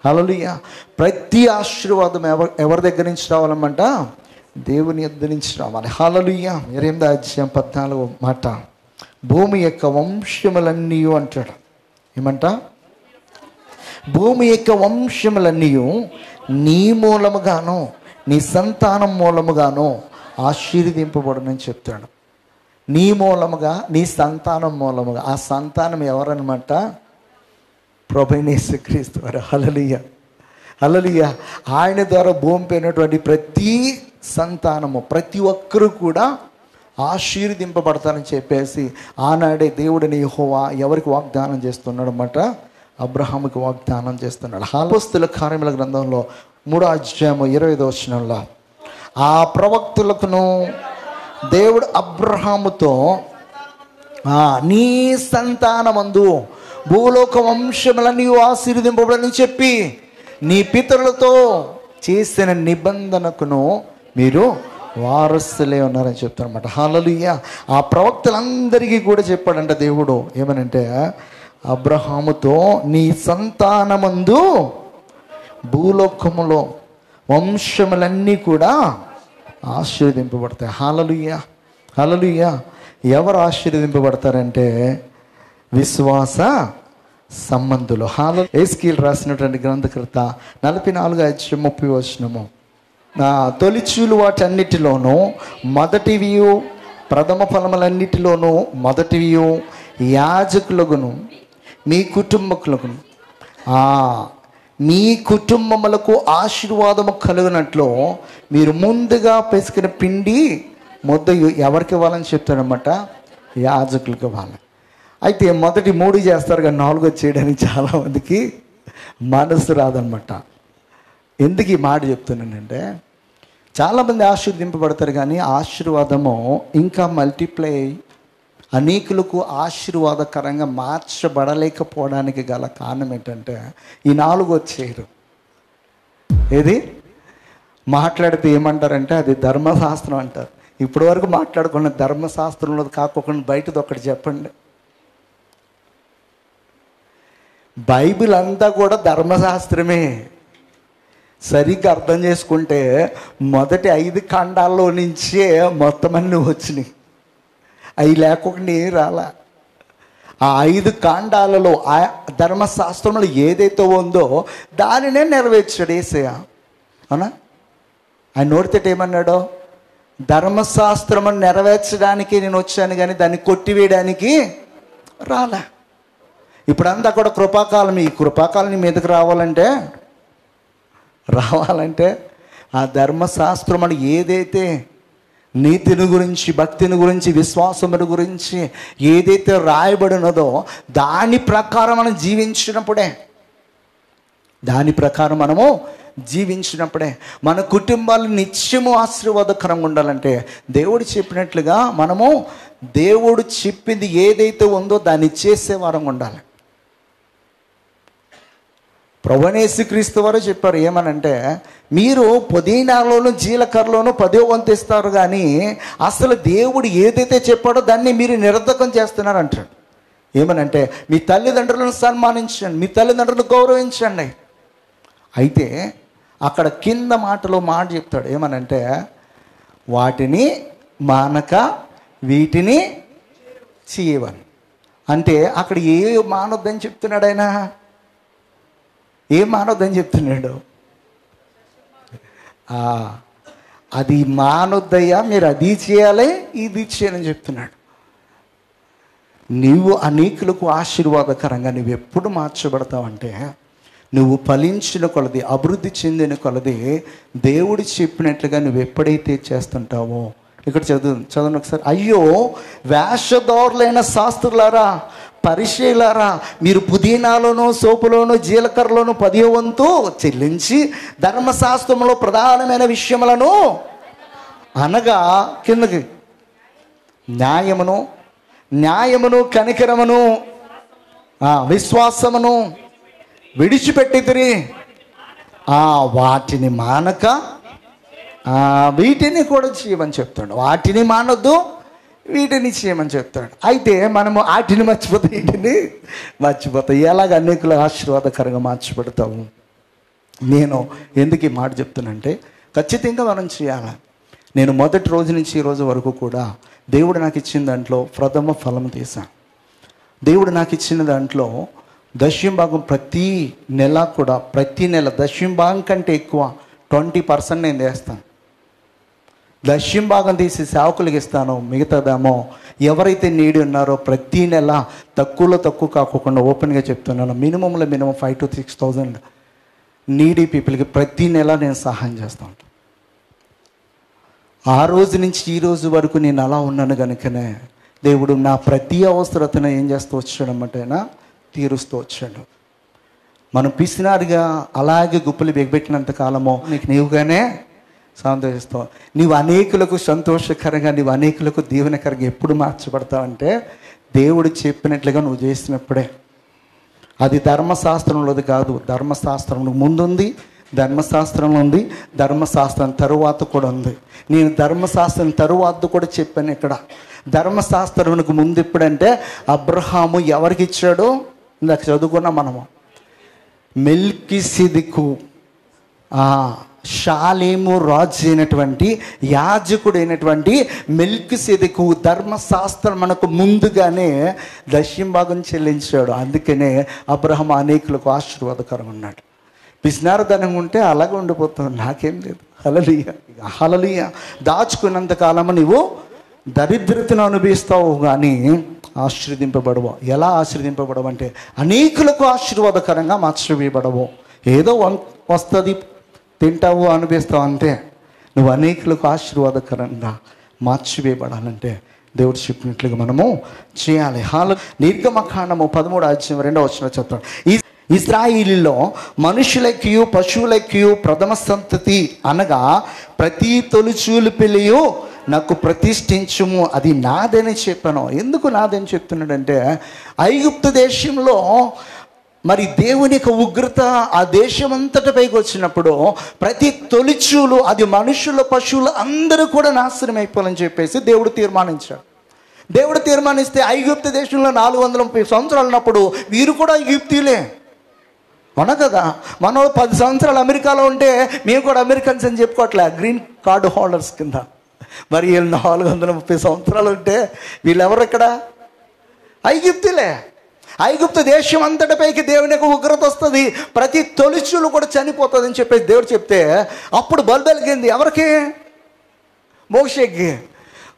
హల్లెలూయా. ప్రతి ఆశీర్వాదం ఎవరి దగ్గర నుంచి రావాలన్నమాట? దేవుని యొద్ద నుంచి రావాలి. హల్లెలూయా. 8వ అధ్యాయం 14వ మాట, భూమి యొక్క వంశములన్నీ అంటాడు. ఏమంట? భూమి యొక్క వంశములన్నీ నీ మూలముగాను నీ సంతానం మూలముగాను ఆశీర్వదింపబడునని చెప్తాడు. నీ మూలముగా, నీ సంతానం మూలముగా. ఆ సంతానం ఎవరన్నమాట? ప్రభువైన యేసుక్రీస్తు వారు. హల్లెలూయా, హల్లెలూయా. ఆయన ద్వారా భూమి పైనటువంటి ప్రతి సంతానము, ప్రతి ఒక్కరూ కూడా ఆశీర్వదింపబడతారని చెప్పేసి ఆనాడే దేవుడిని యెహోవా ఎవరికి వాగ్దానం చేస్తున్నాడు అన్నమాట? అబ్రహాముకి వాగ్దానం చేస్తున్నాడు. అపోస్తలుల కార్యముల గ్రంథంలో 3వ అధ్యాయము 25వ వచనంలో ఆ ప్రవక్తలకును దేవుడు అబ్రహాముతో నీ సంతానమందు భూలోక వంశములన్నీ ఆశీర్వదింపబడని చెప్పి నీ పితరులతో చేసిన నిబంధనకును మీరు వారసులే ఉన్నారని చెప్తారన్నమాట. హల్లెలూయా. ఆ ప్రవక్తలందరికీ కూడా చెప్పాడంట దేవుడు. ఏమనంటే అబ్రహాముతో నీ సంతానమందు భూలోకములో వంశములన్నీ కూడా ఆశీర్వదింపబడతాయి. హల్లెలూయా, హల్లెలూయా. ఎవరు ఆశీర్వదింపబడతారంటే విశ్వాస సంబంధులు. ఎస్కేల్ రాసినటువంటి గ్రంథకర్త 44:30 తొలిచూలు వాటన్నిటిలోనూ మొదటివియు ప్రథమ ఫలములన్నిటిలోనూ మొదటివియు యాజకులగును మీ కుటుంబకులగును మీ కుటుంబములకు ఆశీర్వాదము కలుగునట్లు మీరు ముందుగా పెసికిన పిండి ముద్ద ఎవరికి ఇవ్వాలని చెప్తారన్నమాట? యాజకులకు ఇవ్వాలి. అయితే మొదటి 3 చేస్తారు కానీ 4 చేయడానికి చాలామందికి మనసు రాదనమాట. ఎందుకు ఈ మాట చెప్తున్నానంటే చాలామంది ఆశీర్వదింపబడతారు కానీ ఆశీర్వాదము ఇంకా మల్టిప్లై అనేకులకు ఆశీర్వాదకరంగా మార్చబడలేకపోవడానికి గల కారణం ఏంటంటే ఈ 4 చేయరు. ఏది మాట్లాడితే ఏమంటారంటే అది ధర్మశాస్త్రం అంటారు. ఇప్పటి వరకు మాట్లాడుకున్న ధర్మశాస్త్రంలో కాకుండా బయటది ఒకటి చెప్పండి. బైబిల్ అంతా కూడా ధర్మశాస్త్రమే. సరిగ్గా అర్థం చేసుకుంటే మొదటి 5 ఖండాల్లో నుంచే మొత్తం అన్నీ వచ్చినాయి. అవి లేకుండా ఏం రాలా. ఆ 5 ఖండాలలో ఆ ధర్మశాస్త్రంలో ఏదైతే ఉందో దానినే నెరవేర్చాడు యేసయ్య. అవునా? ఆయన నోటితోటి ఏమన్నాడో, ధర్మశాస్త్రము నెరవేర్చడానికి నేను వచ్చాను కానీ దాన్ని కొట్టివేయడానికి రాలా. ఇప్పుడంతా కూడా కృపాకాలం. ఈ కృపాకాలం మీదకి రావాలంటే ఆ ధర్మశాస్త్రం అని ఏదైతే నీతిని గురించి, భక్తిని గురించి, విశ్వాసముని గురించి ఏదైతే రాయబడినదో దాని ప్రకారం మనం జీవించినప్పుడే మన కుటుంబాలు నిత్యము ఆశీర్వాదకరంగా ఉండాలంటే దేవుడు చెప్పినట్లుగా మనము దేవుడు చెప్పింది ఏదైతే ఉందో దాన్ని చేసేవారం ఉండాలి. ప్రభువైన యేసుక్రీస్తు వారు చెప్పారు ఏమనంటే, మీరు పుదీనాలోను జీలకర్రలోను 10వ వంతు ఇస్తారు కానీ అసలు దేవుడు ఏదైతే చెప్పాడో దాన్ని మీరు నిరర్ధకం చేస్తున్నారు అంటాడు. ఏమనంటే మీ తల్లిదండ్రులను సన్మానించండి, మీ తల్లిదండ్రులను గౌరవించండి. అయితే అక్కడ కింద మాట చెప్తాడు ఏమనంటే వాటిని మానక వీటిని చేయవని. అంటే అక్కడ ఏ మానొద్దని చెప్తున్నాడు ఆయన? ఏం మానొద్దని చెప్తున్నాడు? అది మానొద్దయ్యా, మీరు అది చేయాలి ఇది చేయాలని చెప్తున్నాడు. నువ్వు అనేకులకు ఆశీర్వాదకరంగా నువ్వు ఎప్పుడు మార్చబడతావంటే నువ్వు ఫలించిన కొలది, అభివృద్ధి చెందిన కొలది దేవుడు చెప్పినట్లుగా నువ్వు ఎప్పుడైతే చేస్తుంటావో. ఇక్కడ చదవండి ఒకసారి. అయ్యో వేషధారులైన శాస్త్రులారా, పరిచయులారా, మీరు పుదీనాలోను సోపులోను జీలకర్రలోను 10వ వంతు చెల్లించి ధర్మశాస్త్రంలో ప్రధానమైన విషయములను అనగా కిందకి న్యాయమును కనికరమును విశ్వాసమును విడిచిపెట్టితిరి, వాటిని మానక వీటిని కూడా చేయమని చెప్తాడు. వాటిని మానొద్దు, వీటిని చేయమని చెప్తాడు. అయితే మనము వాటిని మర్చిపోతాం, వీటిని మర్చిపోతాం. ఎలాగ అనేకులు ఆశీర్వాదకరంగా మార్చిపెడతాము. నేను ఎందుకు ఈ మాట చెప్తానంటే ఖచ్చితంగా మనం చేయాలి. నేను మొదటి రోజు నుంచి ఈ రోజు వరకు కూడా దేవుడు నాకు ఇచ్చిన దాంట్లో ప్రథమ ఫలం తీశాను. దేవుడు నాకు ఇచ్చిన దాంట్లో దశంభాగం ప్రతి నెల దశంభాగం కంటే ఎక్కువ 20% నేను చేస్తాను. దశంభాగం తీసి సేవకులకి ఇస్తాను. మిగతాదేమో ఎవరైతే నీడి ఉన్నారో ప్రతి నెల తక్కువ కాకుండా ఓపెన్గా చెప్తున్నాను, మినిమం 5,000 to 6,000 నీడీ పీపుల్కి ప్రతి నెల నేను సహాయం చేస్తూ ఉంటాను. ఆ రోజు నుంచి ఈ రోజు వరకు నేను అలా ఉన్నాను కనుకనే దేవుడు నా ప్రతి అవసరతను ఏం చేస్తూ వచ్చాడన్నమాట, తీరుస్తూ వచ్చాడు. మనం పిసినారుగా అలాగే గుప్పలు బిగబెట్టినంత కాలమో నీవుగానే సంతోషిస్తావు. నీవు అనేకులకు సంతోషకరంగా, నీవు అనేకులకు దీవెనకరంగా ఎప్పుడు మార్చబడతావంటే దేవుడు చెప్పినట్లుగా నువ్వు చేసినప్పుడే. అది ధర్మశాస్త్రంలోది కాదు, ధర్మశాస్త్రం ముందుంది, ధర్మశాస్త్రంలో ఉంది, ధర్మశాస్త్రం తరువాత కూడా ఉంది. నేను ధర్మశాస్త్రం తరువాత కూడా చెప్పాను. ఇక్కడ ధర్మశాస్త్రంకు ముందు ఎప్పుడంటే అబ్రహాము ఎవరికి ఇచ్చాడో ఇందాక చదువుకున్నాం మనము. మెల్కీసెదెకు, షాలేము రాజు అయినటువంటి యాజకుడైనటువంటి మెల్కీసెదెకు ధర్మశాస్త్రం మనకు ముందుగానే దశంభాగం చెల్లించాడు. అందుకనే అబ్రహాం అనేకులకు ఆశీర్వాదకరం ఉన్నాడు. పిసినారధనం ఉంటే అలాగే ఉండిపోతుంది, నాకేం లేదు. హల్లెలూయా, హల్లెలూయా. దాచుకున్నంత కాలము నీవు దరిద్రతను అనుభవిస్తావు కానీ ఆశీర్వదింపబడవు. ఎలా ఆశీర్వదింపబడవు అంటే అనేకులకు ఆశీర్వాదకరంగా మార్చివేయబడవు. ఏదో వస్తుంది, తింటావు, అనుభవిస్తావు అంతే. నువ్వు అనేకులకు ఆశీర్వాదకరంగా మార్చివేయబడాలంటే దేవుడు చెప్పినట్లుగా మనము చేయాలి. నిర్గమకాండము 13:2 చెప్తాడు. ఇశ్రాయేలులో మనుషులకియు పశువులకియు ప్రథమ సంతతి అనగా ప్రతి తొలిచూలు పిల్లియు నాకు ప్రతిష్ఠించుము, అది నాదని చెప్పాను. ఎందుకు నాదని చెప్తున్నాడంటే ఐగుప్తు దేశంలో మరి దేవుని యొక్క ఉగ్రత ఆ దేశం అంతటి పైకి వచ్చినప్పుడు ప్రతి తొలిచూలు, అది మనుషుల పశువులు అందరూ కూడా నాశనం అయిపోవాలని చెప్పేసి దేవుడు తీర్మానించాడు. దేవుడు తీర్మానిస్తే ఐగుప్తు దేశంలో 430 సంవత్సరాలు ఉన్నప్పుడు వీరు కూడా ఐగుప్తీయులే, అవునా కదా. మనం 10 సంవత్సరాలు అమెరికాలో ఉంటే మేము కూడా అమెరికన్స్ అని చెప్పుకోవట్లే, గ్రీన్ కార్డు హోల్డర్స్ కింద. మరి వీళ్ళు 430 సంవత్సరాలు ఉంటే వీళ్ళెవరు ఇక్కడ? ఐగుప్తులే. ఐగుప్తు దేశం అంతటిపైకి దేవుని యొక్క ఉగ్రత వస్తుంది, ప్రతి తొలిచూలు కూడా చనిపోతుంది అని చెప్పేసి దేవుడు చెప్తే అప్పుడు బల్బెలిగింది ఎవరికి? మోషేకి.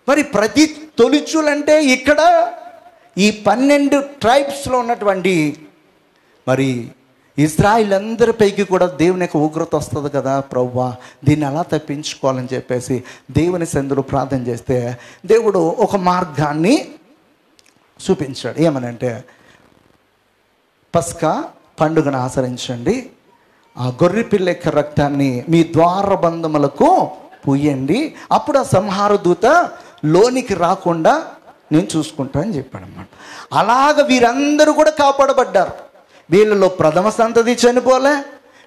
మరి ప్రతి తొలిచూలు అంటే ఇక్కడ ఈ 12 ట్రైబ్స్లో ఉన్నటువంటి మరి ఇశ్రాయేలు అందరిపైకి కూడా దేవుని యొక్క ఉగ్రత వస్తుంది కదా ప్రభువా, దీన్ని ఎలా తప్పించుకోవాలని చెప్పేసి దేవుని సన్నిధిలో ప్రార్థన చేస్తే దేవుడు ఒక మార్గాన్ని చూపించాడు. ఏమనంటే పస్కా పండుగను ఆచరించండి, ఆ గొర్రె పిల్ల యొక్క రక్తాన్ని మీ ద్వారబంధములకు పూయండి, అప్పుడు ఆ సంహార దూత లోనికి రాకుండా నేను చూసుకుంటానని చెప్పాడు అన్నమాట. అలాగ వీరందరూ కూడా కాపాడబడ్డారు. వీళ్ళలో ప్రథమ సంతతి చనిపోలే,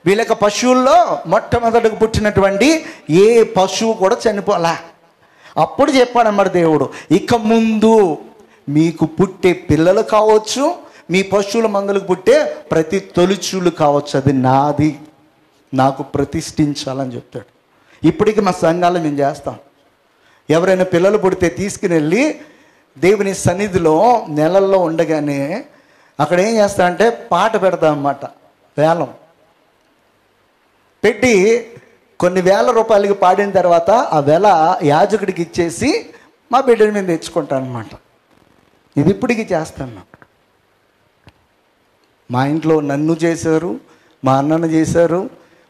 వీళ్ళ యొక్క పశువుల్లో మొట్టమొదటికి పుట్టినటువంటి ఏ పశువు కూడా చనిపోలే. అప్పుడు చెప్పాడన్నమాట దేవుడు, ఇక ముందు మీకు పుట్టే పిల్లలు కావచ్చు, మీ పశువుల మందులకు పుట్టే ప్రతి తొలిచూలు కావచ్చు, అది నాది, నాకు ప్రతిష్ఠించాలని చెప్తాడు. ఇప్పటికీ మా సంఘాలు మేము చేస్తాం. ఎవరైనా పిల్లలు పుడితే తీసుకుని వెళ్ళి దేవుని సన్నిధిలో నెలల్లో ఉండగానే అక్కడ ఏం చేస్తామంటే పాట పెడతామన్నమాట. వేలం పెట్టి కొన్ని వేల రూపాయలకి పాడిన తర్వాత ఆ వెల యాజకుడికి ఇచ్చేసి మా బిడ్డని మేము తెచ్చుకుంటాను అనమాట. ఇది ఇప్పటికీ చేస్తాను. మా ఇంట్లో నన్ను చేశారు, మా అన్నను చేశారు,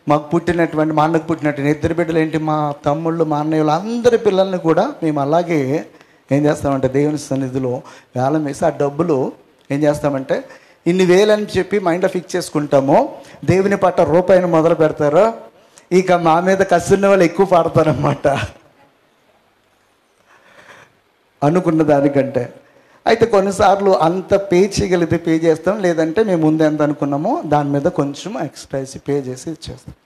మాకు పుట్టినటువంటి మా అన్నకు పుట్టినటువంటి 2 బిడ్డలు ఏంటి, మా తమ్ముళ్ళు, మా అన్నయ్యలు అందరి పిల్లల్ని కూడా మేము అలాగే ఏం చేస్తామంటే దేవుని సన్నిధిలో వేలం వేసి ఆ డబ్బులు ఏం చేస్తామంటే ఇన్ని వేలని చెప్పి మైండ్లో ఫిక్స్ చేసుకుంటాము. దేవుని పట్ల రూపాయిని మొదలు పెడతారు, ఇక మా మీద కసున్న వాళ్ళు ఎక్కువ పాడతారన్నమాట అనుకున్న దానికంటే. అయితే కొన్నిసార్లు అంత పే చేయగలిగితే పే చేస్తాం, లేదంటే మేము ముందు ఎంత అనుకున్నామో దాని మీద కొంచెం ఎక్స్ట్రా పే చేసి ఇచ్చేస్తాం.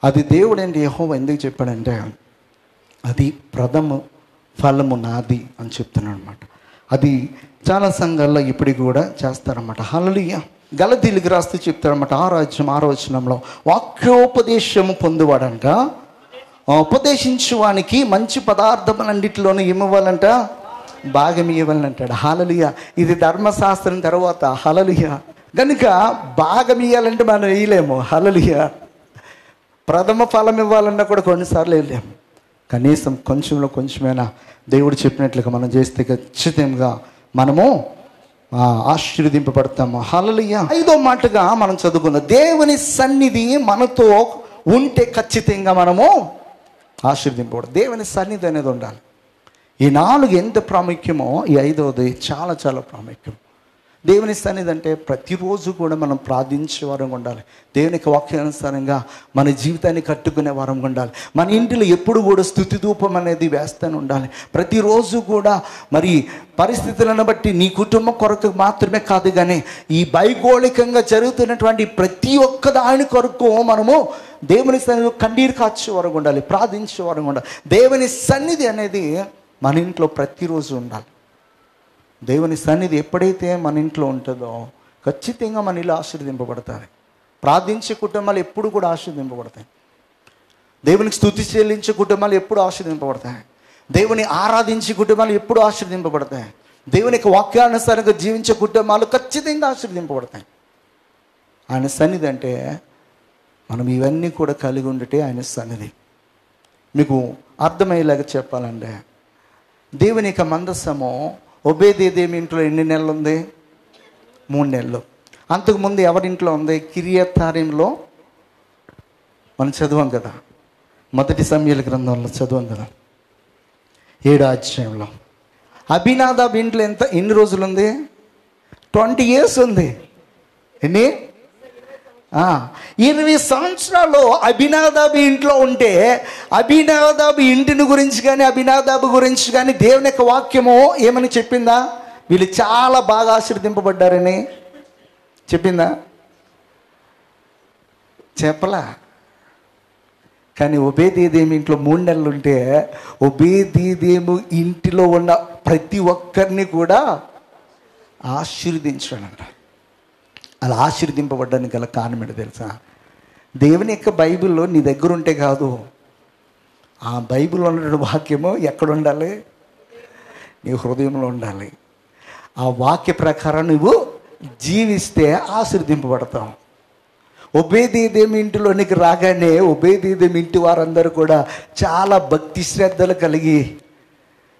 అది దేవుడు ఏంటి యెహోవా ఎందుకు చెప్పాడంటే అది ప్రథమ ఫలము నాది అని చెప్తున్నాడు అనమాట. అది చాలా సంఘాల్లో ఇప్పటికి కూడా చేస్తారన్నమాట. హల్లెలూయా. గలతీయులకు రాస్తూ చెప్తారన్నమాట 6వ వచనంలో వాక్యోపదేశము పొందువాడంట ఉపదేశించువానికి మంచి పదార్థములన్నిటిలోనూ ఇవ్వాలంట, భాగం ఇవ్వాలంటాడు. హల్లెలూయా. ఇది ధర్మశాస్త్రం తర్వాత. హల్లెలూయా. కనుక భాగం ఇవ్వాలంటే మనం వేయలేము. హల్లెలూయా. ప్రథమ ఫలం ఇవ్వాలన్నా కూడా కొన్నిసార్లు వేయలేము. కనీసం కొంచెంలో కొంచెమైనా దేవుడు చెప్పినట్లుగా మనం చేస్తే ఖచ్చితంగా మనము ఆశీర్వదింపబడతాము. హల్లెలూయా. 5వ మాటగా మనం చదువుకున్న దేవుని సన్నిధి మనతో ఉంటే ఖచ్చితంగా మనము ఆశీర్వదింపబడతాం. దేవుని సన్నిధి అనేది ఉండాలి. ఈ 4 ఎంత ప్రాముఖ్యమో ఈ 5వది చాలా చాలా ప్రాముఖ్యం. దేవుని సన్నిధి అంటే ప్రతిరోజు కూడా మనం ప్రార్థించే వారంగా ఉండాలి. దేవునికి వాక్యానుసారంగా మన జీవితాన్ని కట్టుకునే వారంగా ఉండాలి. మన ఇంటిలో ఎప్పుడు కూడా స్తుతి ధూపం అనేది వేస్తూనే ఉండాలి. ప్రతిరోజు కూడా మరి పరిస్థితులను బట్టి నీ కుటుంబం కొరకు మాత్రమే కాదు, కానీ ఈ భౌగోళికంగా జరుగుతున్నటువంటి ప్రతి ఒక్క దాని కొరకు మనము దేవుని సన్నిధి కన్నీరు కాచే వారంగా ఉండాలి, ప్రార్థించే వారంగా ఉండాలి. దేవుని సన్నిధి అనేది మన ఇంట్లో ప్రతిరోజు ఉండాలి. దేవుని సన్నిధి ఎప్పుడైతే మన ఇంట్లో ఉంటుందో ఖచ్చితంగా మన ఇల్లు ఆశీర్వదింపబడతాయి. ప్రార్థించే కుటుంబాలు ఎప్పుడు కూడా ఆశీర్వదింపబడతాయి. దేవునికి స్తుతి చెల్లించే కుటుంబాలు ఎప్పుడు ఆశీర్వదింపబడతాయి. దేవుని ఆరాధించే కుటుంబాలు ఎప్పుడు ఆశీర్వదింపబడతాయి. దేవునికి వాక్యానుసారంగా జీవించే కుటుంబాలు ఖచ్చితంగా ఆశీర్వదింపబడతాయి. ఆయన సన్నిధి అంటే మనం ఇవన్నీ కూడా కలిగి ఉండటే ఆయన సన్నిధి. మీకు అర్థమయ్యేలాగా చెప్పాలంటే, దేవుని యొక్క మందస్సము ఒబేదేదేమి ఇంట్లో ఎన్ని నెలలు ఉంది? 3 నెలలు. అంతకుముందు ఎవరింట్లో ఉంది? కిరియతారీంలో మనం చదివాం కదా, మొదటి సమూయేలు గ్రంథంలో చదివాం కదా, 7వ అధ్యాయంలో. అబీనాదాబు ఇంట్లో ఎన్ని రోజులు ఉంది? 20 years ఉంది. ఎన్ని? 20 సంవత్సరాలు అబీనాదాబు ఇంట్లో ఉంటే, అబీనాదాబు ఇంటిని గురించి కానీ అబీనాదాబు గురించి కానీ దేవుని యొక్క వాక్యము ఏమని చెప్పిందా? వీళ్ళు చాలా బాగా ఆశీర్వదింపబడ్డారని చెప్పిందా? చెప్పలా. కానీ ఒబేదేదేమి ఇంట్లో 3 నెలలు ఉంటే ఒబేదేదేము ఇంటిలో ఉన్న ప్రతి ఒక్కరిని కూడా ఆశీర్వదించాడంట. అలా ఆశీర్వదింపబడ్డానికి గల కారణం ఏంటో తెలుసా? దేవుని యొక్క బైబిల్లో నీ దగ్గర ఉంటే కాదు, ఆ బైబిల్లో ఉన్న వాక్యము ఎక్కడ ఉండాలి? నీ హృదయంలో ఉండాలి. ఆ వాక్య ప్రకారం నువ్వు జీవిస్తే ఆశీర్వదింపబడతావు. ఒబేదేదేమి ఇంటిలోనికి రాగానే ఒబేదేదేమి ఇంటి వారందరూ కూడా చాలా భక్తి శ్రద్ధలు కలిగి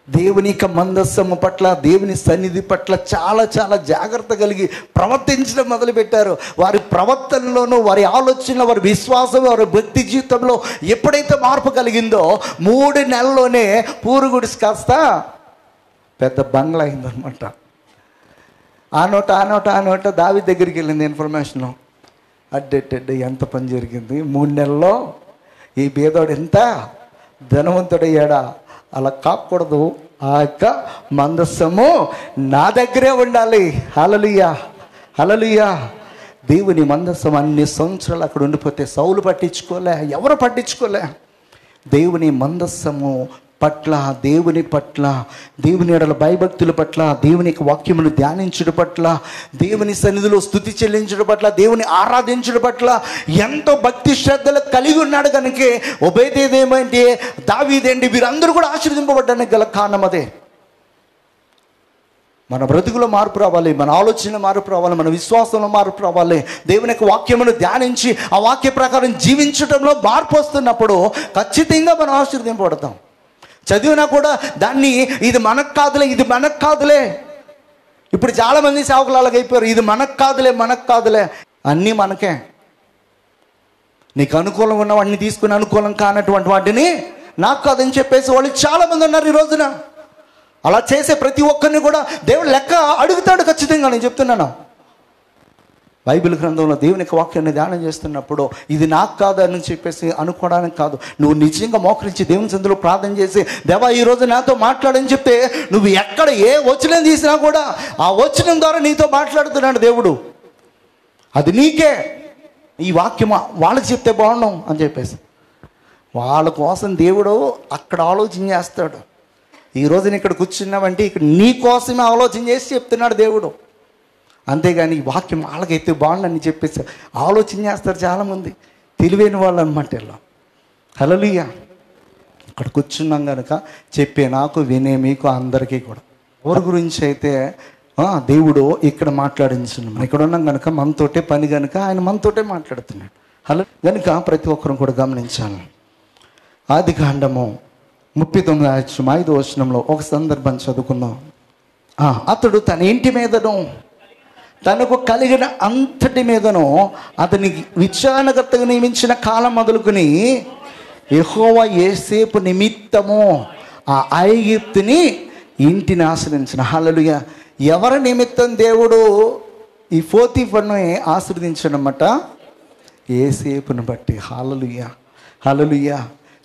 దేవుని యొక్క మందస్సము పట్ల, దేవుని సన్నిధి పట్ల చాలా చాలా జాగ్రత్త కలిగి ప్రవర్తించడం మొదలుపెట్టారు. వారి ప్రవర్తనలోనూ, వారి ఆలోచనలో, వారి విశ్వాసం, వారి భక్తి జీవితంలో ఎప్పుడైతే మార్పు కలిగిందో 3 నెలల్లోనే పూరుగుడిసి కాస్త పెద్ద బంగ్లా అయిందనమాట. ఆ నోట దావీదు దగ్గరికి వెళ్ళింది ఇన్ఫర్మేషను. అడ్డెడ్డ ఎంత పని జరిగింది! 3 నెలల్లో ఈ బేదోడు ఎంత ధనవంతుడయ్యాడా? అలా కాకూడదు. ఆ యొక్క మందస్సము నా దగ్గరే ఉండాలి. హల్లెలూయా, హల్లెలూయా. దేవుని మందస్సం అన్ని సంవత్సరాలు అక్కడ ఉండిపోతే సౌలు పట్టించుకోలే, ఎవరు పట్టించుకోలే. దేవుని మందస్సము పట్ల, దేవుని పట్ల, దేవుని ఎడల భయభక్తుల పట్ల, దేవుని వాక్యమును ధ్యానించడం పట్ల, దేవుని సన్నిధిలో స్తుతి చెల్లించడం పట్ల, దేవుని ఆరాధించడం పట్ల ఎంతో భక్తి శ్రద్ధలు కలిగి ఉన్నాడు. కనుక ఒబేదేదేమంటే, దావీదేంటి, వీరందరూ కూడా ఆశీర్వదింపబడ్డానికి గల కారణం అదే. మన బ్రతుకులో మార్పు రావాలి, మన ఆలోచనలో మార్పు రావాలి, మన విశ్వాసంలో మార్పు రావాలి. దేవుని యొక్క వాక్యమును ధ్యానించి ఆ వాక్య ప్రకారం జీవించడంలో మార్పు వస్తున్నప్పుడు ఖచ్చితంగా మనం ఆశీర్వదింపబడతాం. చదివినా కూడా దాన్ని ఇది మనకు కాదులే, ఇది మనకు కాదులే. ఇప్పుడు చాలామంది సేవకులు అలాగైపోయారు. ఇది మనకు కాదులే, అన్నీ మనకే. నీకు అనుకూలంగా ఉన్న వాటిని తీసుకుని అనుకూలం కానటువంటి వాటిని నాకు కాదని చెప్పేసి వాళ్ళు చాలామంది ఉన్నారు ఈ రోజున. అలా చేసే ప్రతి ఒక్కరిని కూడా దేవుడు లెక్క అడుగుతాడు ఖచ్చితంగా. నేను చెప్తున్నాను, బైబిల్ గ్రంథంలో దేవుని యొక్క వాక్యాన్ని ధ్యానం చేస్తున్నప్పుడు ఇది నాకు కాదు అని చెప్పేసి అనుకోవడానికి కాదు. నువ్వు నిజంగా మోకరించి దేవుని సన్నిధిలో ప్రార్థన చేసి, దేవా ఈరోజు నాతో మాట్లాడని చెప్తే, నువ్వు ఎక్కడ ఏ వచనం తీసినా కూడా ఆ వచనం ద్వారా నీతో మాట్లాడుతున్నాడు దేవుడు. అది నీకే. ఈ వాక్యం వాళ్ళకి చెప్తే బాగుండం అని చెప్పేసి వాళ్ళ కోసం దేవుడు అక్కడ ఆలోచన చేస్తాడు. ఈరోజు నేను ఇక్కడ కూర్చున్నావంటే ఇక్కడ నీ కోసమే ఆలోచన చేసి చెప్తున్నాడు దేవుడు. అంతేగాని ఈ వాక్యం వాళ్ళకైతే బాగుండని చెప్పేసి ఆలోచన చేస్తారు చాలామంది, తెలివైన వాళ్ళు అనమాట. ఇలా హల్లెలూయా. ఇక్కడ కూర్చున్నాం కనుక చెప్పే నాకు, వినే మీకు, అందరికీ కూడా ఎవరి గురించి అయితే దేవుడు ఇక్కడ మాట్లాడించున్నాం. ఇక్కడ ఉన్నాం కనుక మనతోటే పని కనుక ఆయన మనతోటే మాట్లాడుతున్నాడు. కనుక ప్రతి ఒక్కరు కూడా గమనించాలి. ఆదికాండము 39:5 ఒక సందర్భం చదువుకుందాం. అతడు తన ఇంటి మీదను తనకు కలిగిన అంతటి మీదను అతనికి విచారణకర్తగా నియమించిన కాలం మొదలుకొని యెహోవా యోసేపు నిమిత్తము ఆ ఐగుప్తుని ఇంటిని ఆశ్రయించిన. హల్లెలూయా. ఎవరి నిమిత్తం దేవుడు ఈ పోతీఫరును ఆశీర్వదించడమట? యోసేపును బట్టి. హల్లెలూయా, హల్లెలూయా.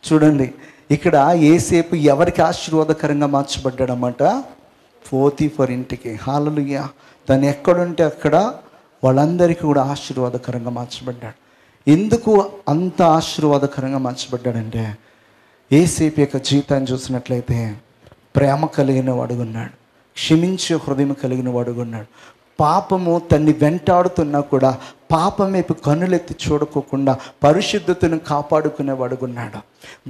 చూడండి, ఇక్కడ యోసేపు ఎవరికి ఆశీర్వాదకరంగా మార్చబడ్డాడన్నమాట? పోతీఫర్ ఇంటికి. హల్లెలూయా. తను ఎక్కడుంటే అక్కడ వాళ్ళందరికీ కూడా ఆశీర్వాదకరంగా మార్చబడ్డాడు. ఎందుకు అంత ఆశీర్వాదకరంగా మార్చబడ్డాడంటే, యోసేపు యొక్క జీవితాన్ని చూసినట్లయితే ప్రేమ కలిగిన వాడుగున్నాడు, క్షమించే హృదయం కలిగిన వాడుగున్నాడు. పాపము తన్ని వెంటాడుతున్నా కూడా పాపం వైపు కన్నులెత్తి చూడకోకుండా పరిశుద్ధతను కాపాడుకునేవాడుగున్నాడు.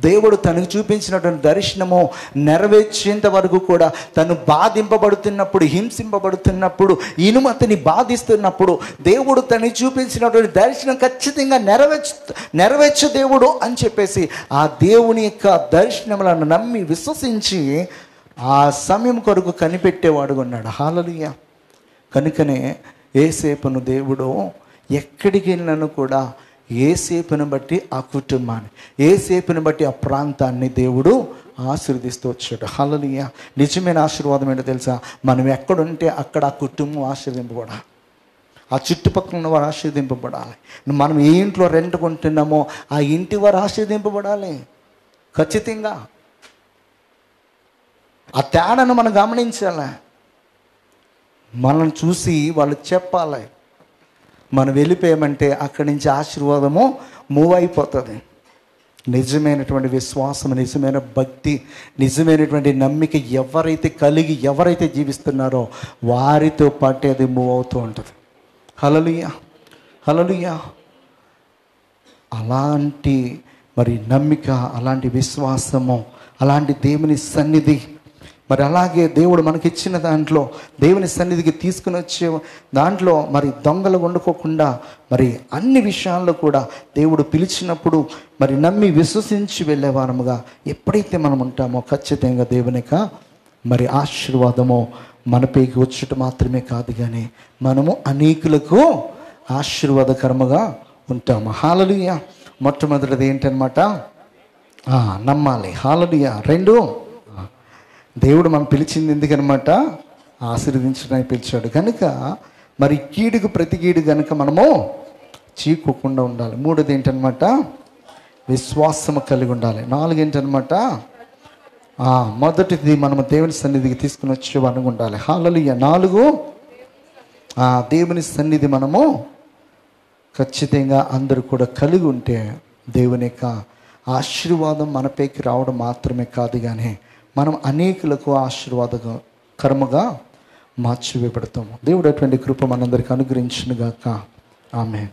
దేవుడు తనకు చూపించినటువంటి దర్శనము నెరవేర్చేంత వరకు కూడా తను బాధింపబడుతున్నప్పుడు, హింసింపబడుతున్నప్పుడు, ఇనుమతిని బాధిస్తున్నప్పుడు దేవుడు తనకు చూపించినటువంటి దర్శనం ఖచ్చితంగా నెరవేర్చు దేవుడు అని చెప్పేసి ఆ దేవుని యొక్క దర్శనములను నమ్మి విశ్వసించి ఆ సమయం కొరకు కనిపెట్టేవాడుగున్నాడు. హల్లెలూయా. కనుకనే యోసేపును దేవుడు ఎక్కడికి వెళ్ళినను కూడా యోసేపును బట్టి ఆ కుటుంబాన్ని, యోసేపును బట్టి ఆ ప్రాంతాన్ని దేవుడు ఆశీర్వదిస్తూ వచ్చాడు. హల్లెలూయా. నిజమైన ఆశీర్వాదం ఏంటో తెలుసా? మనం ఎక్కడుంటే అక్కడ ఆ కుటుంబం ఆశీర్వదింపబడాలి, ఆ చుట్టుపక్కల ఉన్న వారు ఆశీర్వదింపబడాలి. మనం ఏ ఇంట్లో రెంట్ కొంటున్నామో ఆ ఇంటి వారు ఆశీర్వదింపబడాలి ఖచ్చితంగా. ఆ తేడాను మనం గమనించాలి. మనల్ని చూసి వాళ్ళు చెప్పాలి. మనం వెళ్ళిపోయామంటే అక్కడి నుంచి ఆశీర్వాదము మూవ్ అయిపోతుంది. నిజమైనటువంటి విశ్వాసం, నిజమైన భక్తి, నిజమైనటువంటి నమ్మిక ఎవరైతే కలిగి ఎవరైతే జీవిస్తున్నారో వారితో పాటు అది మూవ్ అవుతూ ఉంటుంది. హల్లెలూయా, హల్లెలూయా. అలాంటి మరి నమ్మిక, అలాంటి విశ్వాసము, అలాంటి దేవుని సన్నిధి, మరి అలాగే దేవుడు మనకిచ్చిన దాంట్లో దేవుని సన్నిధికి తీసుకుని వచ్చే దాంట్లో మరి దొంగలు వండుకోకుండా మరి అన్ని విషయాల్లో కూడా దేవుడు పిలిచినప్పుడు మరి నమ్మి విశ్వసించి వెళ్ళేవారముగా ఎప్పుడైతే మనం ఉంటామో ఖచ్చితంగా దేవుని యొక్క మరి ఆశీర్వాదము మనపైకి వచ్చుట మాత్రమే కాదు, కానీ మనము అనేకులకు ఆశీర్వాదకరముగా ఉంటాము. హల్లెలూయా. మొట్టమొదటిది ఏంటనమాట? నమ్మాలి. హల్లెలూయా. రెండు, దేవుడు మనం పిలిచింది ఎందుకనమాట? ఆశీర్వదించడానికి పిలిచాడు కనుక మరి కీడుకు ప్రతి కీడు కనుక మనము చీకోకుండా ఉండాలి. మూడోది ఏంటనమాట? విశ్వాసము కలిగి ఉండాలి. నాలుగు ఏంటనమాట? మొదటిది మనము దేవుని సన్నిధికి తీసుకుని వచ్చేవాళ్ళగా ఉండాలి. హల్లెలూయా. నాలుగు, దేవుని సన్నిధి మనము ఖచ్చితంగా అందరూ కూడా కలిగి ఉంటే దేవుని యొక్క ఆశీర్వాదం మనపైకి రావడం మాత్రమే కాదు, కానీ మనం అనేకులకు ఆశీర్వాదకరముగా మార్చివేయబడతాము. దేవుడు అటువంటి కృప మనందరికీ అనుగ్రహించును గాక. ఆమేన్.